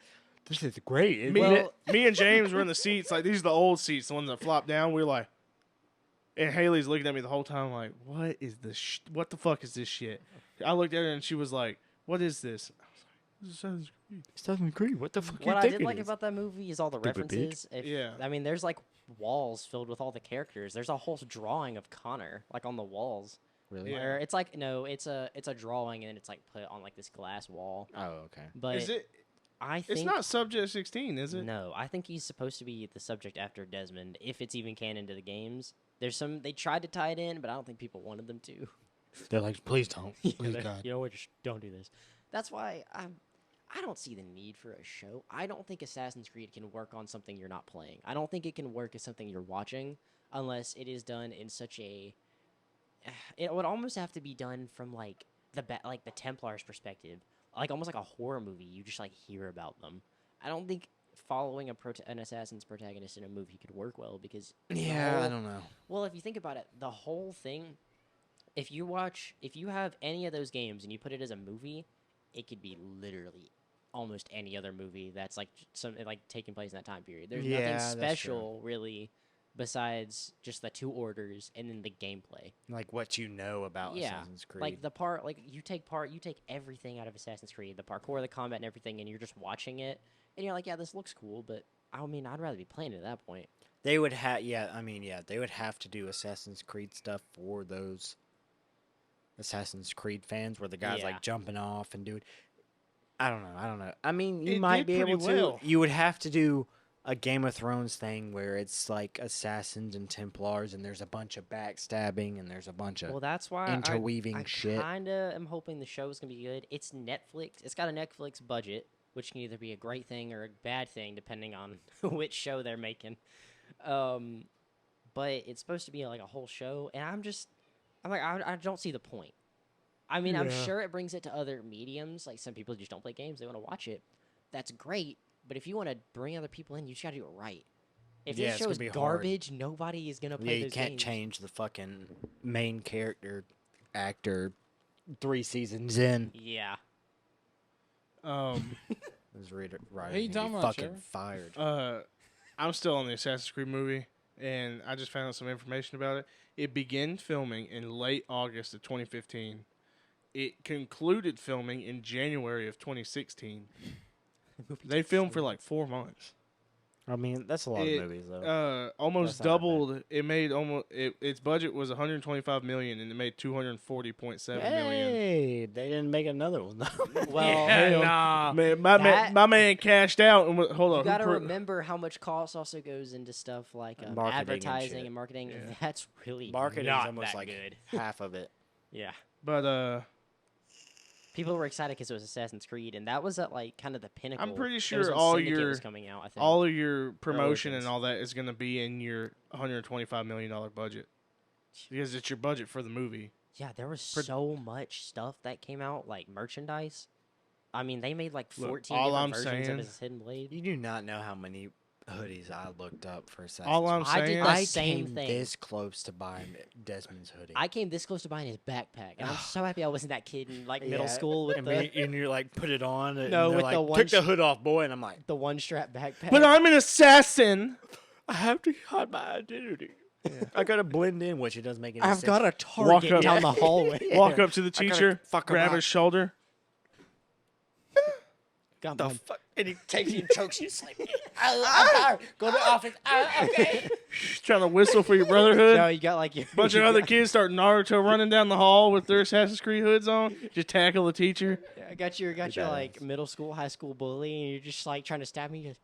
This is great. Me and James were in the seats. Like, these are the old seats, the ones that flop down. We were like, and Haley's looking at me the whole time like, what is this? What the fuck is this shit? I looked at her and she was like, what is this? I was like, this is Assassin's Creed. Assassin's Creed. What the fuck What you I think did it like is? about that movie is all the Stupid bitch. references. Yeah. I mean, there's like walls filled with all the characters. There's a whole drawing of Connor, like on the walls. Really? Yeah. Where it's like it's a drawing and it's like put on like this glass wall. Oh, okay. But Is it? I think It's not Subject 16, is it? No, I think he's supposed to be the subject after Desmond, if it's even canon to the games. They tried to tie it in, but I don't think people wanted them to. They're like, please don't. Please, They're- God. You know what? Just don't do this. That's why I don't see the need for a show. I don't think Assassin's Creed can work on something you're not playing. I don't think it can work as something you're watching unless it is done in such a. It would almost have to be done from like the Templars' perspective, like almost like a horror movie. You just like hear about them. I don't think following an assassin's protagonist in a movie could work well because Yeah, I don't know. well, if you think about it, the whole thing, if you have any of those games and you put it as a movie, it could be literally almost any other movie that's like taking place in that time period. There's Yeah, nothing that's true. special really besides just the two orders and then the gameplay. Like what you know about Yeah, Assassin's Creed. Like you take everything out of Assassin's Creed, the parkour, the combat, and everything, and you're just watching it, and you're like, yeah, this looks cool, but I mean, I'd rather be playing it at that point. They would have, they would have to do Assassin's Creed stuff for those Assassin's Creed fans, where the guys Yeah. like jumping off and doing. I don't know. I mean, you It might did be pretty able well. to. You would have to do a Game of Thrones thing where it's like assassins and Templars, and there's a bunch of backstabbing, and there's a bunch of Well, that's why interweaving I shit. kinda am hoping the show's gonna be good. It's Netflix. It's got a Netflix budget, which can either be a great thing or a bad thing depending on which show they're making. But it's supposed to be like a whole show, and I don't see the point. I mean, I'm Yeah. sure it brings it to other mediums. Like some people just don't play games; they want to watch it. That's great. But if you want to bring other people in, you just got to do it right. If Yeah, this it's show gonna is be hard. garbage, nobody is gonna Yeah, play you those can't games. change the fucking main character actor 3 seasons in. Yeah. Is right. Hey, you talking about, fucking Trevor? fired. I'm still on the Assassin's Creed movie, and I just found out some information about it. It began filming in late August of 2015. It concluded filming in January of 2016. They filmed for like 4 months. I mean, that's a lot It, of movies though. Almost That's not that doubled. It made its budget was 125 million, and it made 240.7 million. Hey, they didn't make another one though. Well, nah. Man, That- my man cashed out. And hold on, you got to who pro- remember how much cost also goes into stuff like Marketing and advertising shit. and marketing. Yeah. And that's really Marketing's not almost that like good. half of it. Yeah. But People were excited because it was Assassin's Creed, and that was at like kind of the pinnacle. I'm pretty It was sure when all Syndicate your was coming out. I think. all of your promotion things. and all that is going to be in your $125 million budget because it's your budget for the movie. Yeah, there was so much stuff that came out, like merchandise. I mean, they made like Look, 14 all different I'm versions saying- of his Hidden Blade. You do not know how many hoodies I looked up for Assassin's All I'm Creed. I did saying, the I same came thing. this close to buying Desmond's hoodie. I came this close to buying his backpack, and I'm so happy I wasn't that kid in like middle Yeah, school with and you're like, put it on. And No, they're with like, the one took the hood off, boy. And I'm like, the one strap backpack. but I'm an assassin. I have to hide my identity. I gotta blend in, which it doesn't make any sense. I've got a Walk target up- down the hallway. Walk up to the I gotta teacher, fuck grab around. his shoulder. Got the mine. fuck? And he takes you and chokes you. Sleep. I'm tired. Go to the office. Okay. Trying to whistle for your Brotherhood. No, you got like your Bunch of you other got- kids start Naruto running down the hall with their Assassin's Creed hoods on. Just tackle the teacher. Yeah, I got your badass. like middle school, high school bully, and you're just like trying to stab me. Just,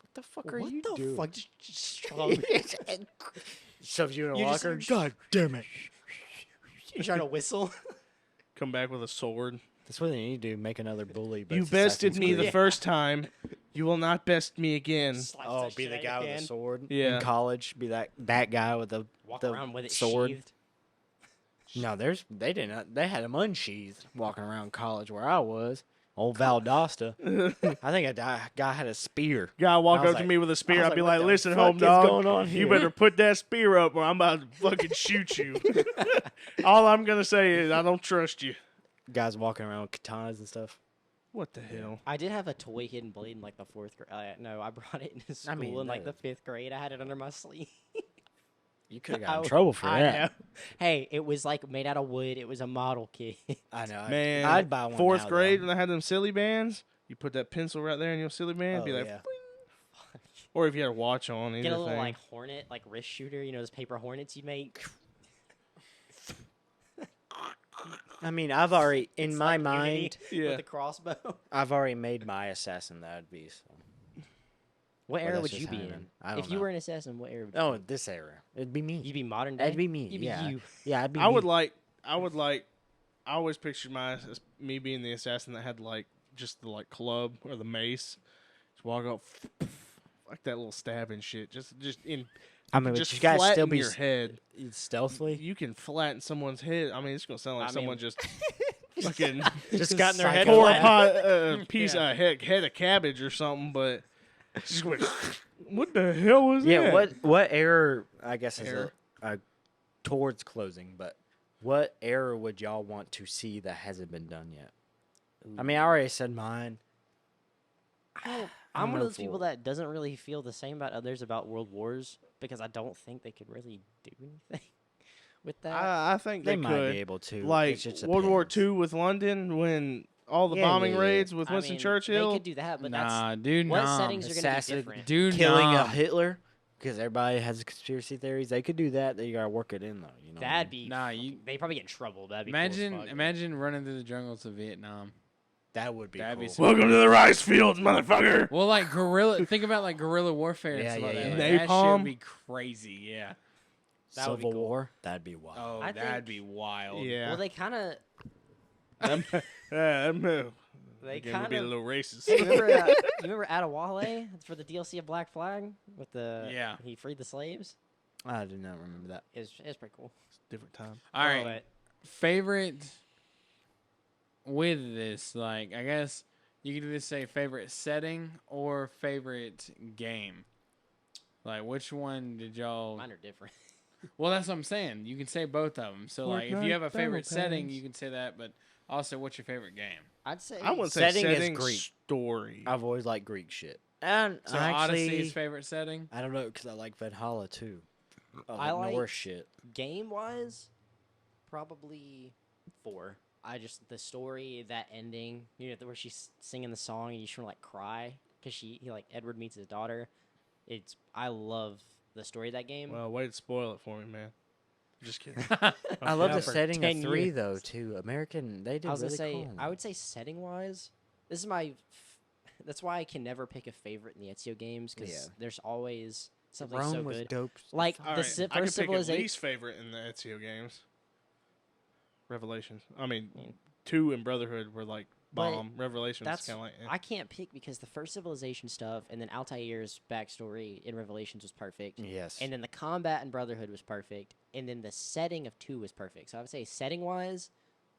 What the fuck what the fuck? Just shove me. Shoves you in a You just- locker. God damn it. You're trying to whistle. Come back with a sword. That's what they need to do. Make another bully. But You it's bested Assassin's me the Creed. first time. You will not best me again. Slaps Oh, the be shit the out guy of with your the hand. sword Yeah. in college. Be that guy with the Walk the around with it sword. sheathed. No, they didn't. They had him unsheathed walking around college where I was. Old Valdosta. I think a guy had a spear. Guy walk I was up to like- me with a spear. I was I'd be like, like, what the listen, fuck home is dog. going on You here?" better put that spear up or I'm about to fucking shoot you. All I'm going to say is I don't trust you. Guys walking around with katanas and stuff. What the hell? I did have a toy hidden blade in like the 4th grade. No, I brought it into school mean, in like the that- 5th grade. I had it under my sleeve. You could have got I in w- trouble for I that. know. Hey, it was like made out of wood. It was a model kit. I know. Man, I'd buy one. 4th now, grade though. when I had them silly bands, you put that pencil right there in your silly band, be Oh, like, yeah. or if you had a watch on, either Get a little thing. like hornet, like wrist shooter. You know those paper hornets you make. I mean, I've already in It's my like Unity mind, Yeah. with the crossbow. I've already made my assassin that I'd be. So. What Well, era that's would just you be happening. in? I don't If you know. were an assassin, what era would you Oh, be? this era, it'd be me. You'd be modern day. That'd be me. You'd be yeah, you. yeah, I'd be. I me. would like. I always pictured me being the assassin that had like just the like club or the mace, just walk up like that little stabbing shit, just in. I mean, but just you guys still flatten be your head. stealthily. You can flatten someone's head. I mean, it's gonna sound like I mean- someone just fucking Just got in their head. Psycho. tore flat. apart a piece of head of cabbage or something, but just went, what the hell was Yeah, that? what error? I guess is Error? a towards closing, but what error would y'all want to see that hasn't been done yet? I mean, I already said mine. I'm one know of those people for- that doesn't really feel the same about others about World Wars because I don't think they could really do anything with that. I think They they, might could. be able to. Like It just World War depends. II with London when all the Yeah, bombing yeah, yeah. raids with I Winston mean, Churchill. They could do that, but Nah, that's dude, what nah. settings are going to be Assassin- different. Dude, Killing nah. a Hitler because everybody has conspiracy theories. They could do that. You gotta work it in though. You know. what I That'd mean? be Nah, fucking- you- they probably get in trouble. That'd be cool as fuck. Imagine running through the jungles of Vietnam. That would be. That'd be cool. sick. Welcome to the rice fields, motherfucker. Well, like guerrilla. Think about like guerrilla warfare and Yeah, stuff yeah, like yeah. that. Like, that shit Napalm? would be crazy. Yeah. That would be Civil cool. War. That'd be wild. Oh, I that'd think- be wild. Yeah. Well, they kind of Yeah, move. they Again, we'll kind be a of little racist. you remember Adewale for the DLC of Black Flag with the Yeah. he freed the slaves. I do not remember that. It's pretty cool. Different time. All right. But Favorite with this, like, I guess you could either say favorite setting or favorite game. Like, which one did y'all? mine are different. Well, that's what I'm saying. You can say both of them. So, like, if you have a Fortnite favorite Battle setting, Pass. you can say that. But also, what's your favorite game? I'd say I wouldn't say Setting is setting, Greek. story. I've always liked Greek shit. And So, actually, Odyssey's favorite setting. I don't know because I like Valhalla too. I like- Norse shit. game wise, probably 4. I just the story, that ending, you know, where she's singing the song and you just want to like cry because he like Edward meets his daughter. I love the story of that game. Well, way to spoil it for me, man. Just kidding. I love Yeah, the for setting 10 of 3 years. though too. American, they did I was really gonna say, cool. I would say setting wise, this is my. That's why I can never pick a favorite in the Ezio games because Yeah. there's always something Rome so was good. dope. Like All the right, ci- I could first pick at civilization. least favorite in the Ezio games. Revelations. I mean, Mm. 2 and Brotherhood were like But bomb. Revelations That's kind of like. eh. I can't pick because the first civilization stuff and then Altair's backstory in Revelations was perfect. Yes. And then the combat in Brotherhood was perfect. And then the setting of 2 was perfect. So I would say setting wise,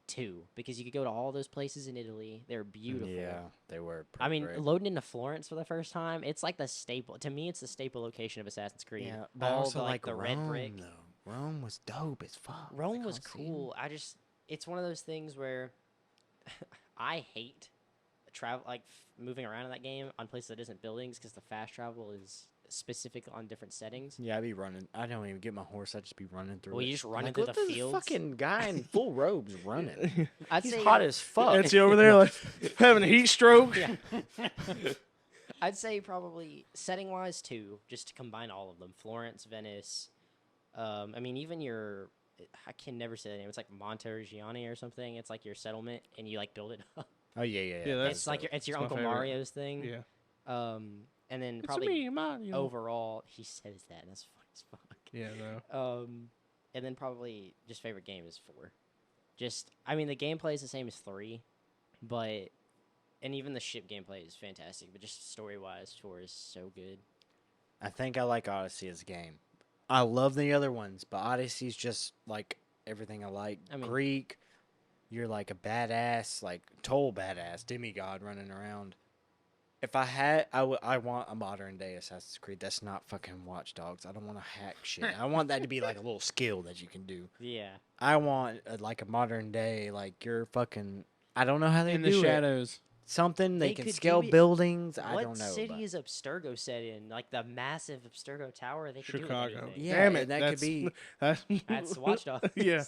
2. Because you could go to all those places in Italy. They're beautiful. Yeah, they were. I mean, great. loading into Florence for the first time, it's like the staple. To me, it's the staple location of Assassin's Creed. yeah, but I all also the, like the Rome, red brick. though. Rome was dope as fuck. The Rome was Colosseum. cool. It's one of those things where I hate travel, like moving around in that game on places that isn't buildings because the fast travel is specific on different settings. Yeah, I be running. I don't even get my horse. I just be running through. Well, it. you just I'm running like, through look the at this fields. fucking guy in full robes running. I'd He's say hot as fuck. Ezio over there like having a heat stroke. Yeah. I'd say probably setting wise 2, just to combine all of them: Florence, Venice. I mean, even I can never say the name. It's like Montergiani or something. It's like your settlement, and you like build it up. Oh yeah, yeah. Yeah, that's It's like it's your my Uncle favorite. Mario's thing. Yeah. And then It's probably me, Mario. overall, he says that, and that's funny as fuck. Yeah, no. And then probably just favorite game is 4. Just, I mean, the gameplay is the same as 3, but, and even the ship gameplay is fantastic, but just story-wise, 4 is so good. I think I like Odyssey as a game. I love the other ones, but Odyssey's just like everything I like. I mean- Greek, you're like a badass, like total badass demigod running around. If I had, I want a modern day Assassin's Creed. That's not fucking Watch Dogs. I don't want to hack shit. I want that to be like a little skill that you can do. Yeah. I want like a modern day, like you're fucking. I don't know how they In do the it. shadows. something. They They can could scale do it- buildings. I What don't know. city but- is Abstergo set in? Like the massive Abstergo Tower? They could Chicago. do anything. Yeah, Damn and it. that could be. That's Watch Dogs. Yeah.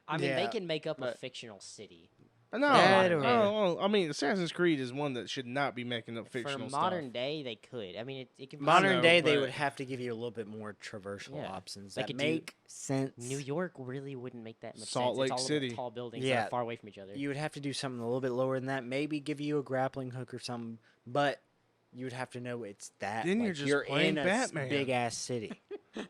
I mean, they Yeah, can make up a but- fictional city. No, That or- no, I mean, Assassin's Creed is one that should not be making up For fictional modern stuff. day, they could. I mean, it can be Modern know, day, they but- would have to give you a little bit more traversal Yeah. options They that could do- make sense. New York really wouldn't make that much Salt sense. Lake It's all City. little tall buildings Yeah. that are far away from each other. You would have to do something a little bit lower than that. Maybe give you a grappling hook or something, but you would have to know it's that. Then you're like, just you're playing in a Batman. big ass city.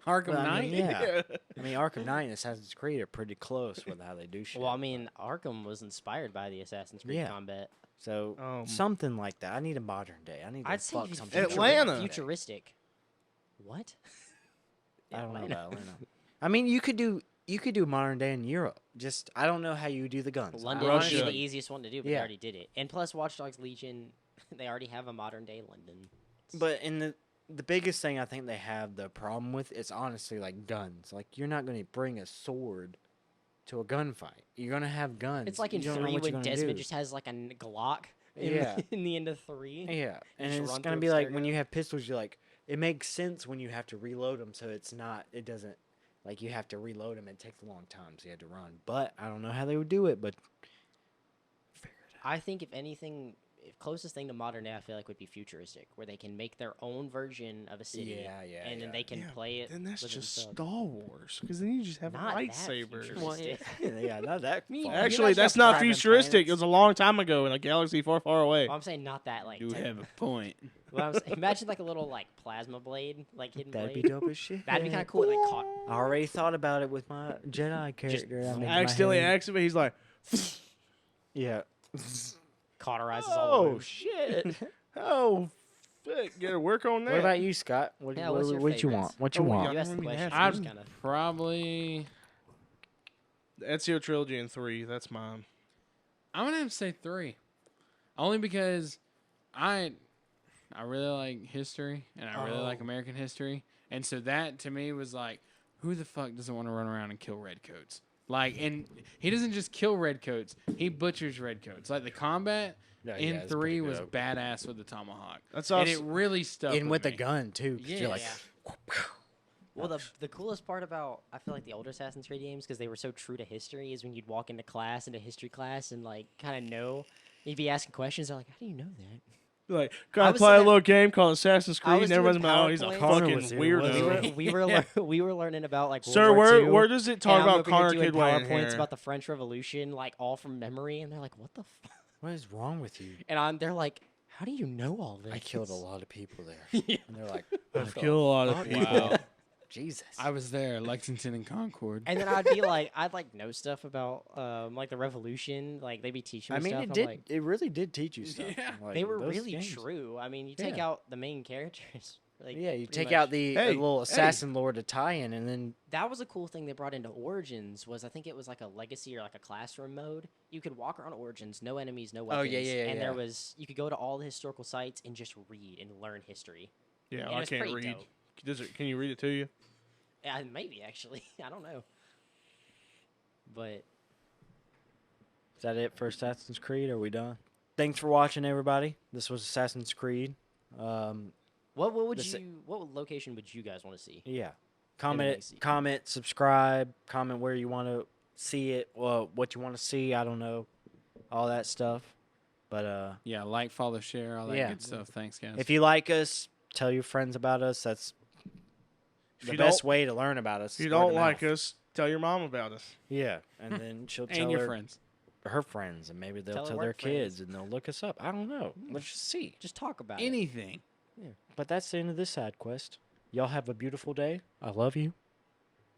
Arkham Well, I Knight. mean, yeah. I mean, Arkham Knight and Assassin's Creed are pretty close with how they do shit. Well, I mean, Arkham was inspired by the Assassin's Creed Yeah. combat. So something like that. I need a modern day. I need to I'd say fuck even something. Atlanta. Futuristic. What? I don't know Atlanta. about Atlanta. I mean, you could do modern day in Europe. Just I don't know how you do the guns. London I would be Russia. the easiest one to do, but they Yeah. already did it. And plus, Watch Dogs Legion, they already have a modern day London. But in the biggest thing I think they have the problem with is honestly like guns. Like you're not going to bring a sword to a gunfight. You're going to have guns. It's like in You don't know 3 what you're when gonna Desmond do. just has like a Glock in, Yeah. in the end of 3. Yeah, and just it's run gonna through be like when Abstergo. you have pistols, you're like, it makes sense when you have to reload them, so it doesn't, like you have to reload them. It takes a long time, so you have to run. But I don't know how they would do it, but I think if anything, closest thing to modern day, I feel like would be futuristic, where they can make their own version of a city. Yeah, and then they can Yeah, play it. Then that's with just themselves. Star Wars, because then you just have Not that lightsabers. futuristic. yeah, not that. Me- far. you Actually, guys that's have not private futuristic. planets. It was a long time ago in a galaxy far, far away. Well, I'm saying not that like. You tech- have a point. well, imagine like a little like plasma blade, like hidden That'd be blade. dope as shit. That'd be kind of cool. Like caught. I already thought about it with my Jedi character. I made in my Accidentally head. activate. He's like, Yeah. Cauterizes all the wounds. shit! oh, fuck, gotta work on that. What about you, Scott? What, Yeah, what, what's your what you want? favorites? What you Oh, want? yeah. You asked the Really question. have I'd Just kind of. probably. The Ezio trilogy in 3? That's mine. I'm gonna have to say 3, only because I really like history and I really like American history, and so that to me was like, who the fuck doesn't want to run around and kill redcoats? Like, and he doesn't just kill redcoats; he butchers redcoats. Like the combat in 3 was badass with the tomahawk, That's and also it really stuck. And with me. the gun too. 'Cause you're like, Well, the coolest part about I feel like the older Assassin's Creed games, because they were so true to history, is when you'd walk into history class, and like kind of know, you'd be asking questions. They're like, "How do you know that?" like, I gotta was play a sitting little game called Assassin's I Creed, was and everybody's doing like, oh, he's a PowerPoint. fucking Connor was here, wasn't weirdo. We were learning about like Sir, World War II, where does it talk and I'm about over here Connor doing Kidway in PowerPoints here? about the French Revolution, like all from memory, and they're like, "What the?" what is wrong with you? And they're like, "How do you know all this?" I killed a lot of people there. Yeah. And they're like, I've killed a lot of fuck? people. Wow. Jesus. I was there, Lexington and Concord. And then I'd be like, I'd like know stuff about like the Revolution. Like they'd be teaching me I mean, stuff. it I'm did. like, it really did teach you stuff. Yeah. Like, they were those really games. true. I mean, you take Yeah. out the main characters. Like, Yeah, you pretty take much. out the Hey, little hey. assassin lore to tie in, and then That was a cool thing they brought into Origins. Was I think it was like a legacy or like a classroom mode. You could walk around Origins, no enemies, no Oh, weapons. yeah, yeah, And there yeah. was you could go to all the historical sites and just read and learn history. Yeah, And I it's can't pretty read. dope. Can you read it to you? Yeah, maybe actually. I don't know. But is that it for Assassin's Creed? Are we done? Thanks for watching, everybody. This was Assassin's Creed. what would This- what location would you guys want to see? Yeah. Amazing. Comment, subscribe, comment where you want to see it, what you want to see. I don't know, all that stuff. But Yeah, like, follow, share, all that Yeah. good stuff. Thanks, guys. if you like us, tell your friends about us. That's If the you best don't- way to learn about us. If you is word don't of like mouth. us, tell your mom about us. Yeah, and then she'll tell and your her, friends. her friends, and maybe they'll Tell her tell their work friends. kids, and they'll look us up. I don't know. Let's just see. Just talk about it. Anything. But that's the end of this side quest. Y'all have a beautiful day. I love you.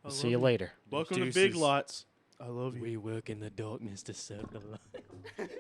I See love you you. later. Welcome to Big Deuces. Lots. I love you. We work in the darkness to serve the light.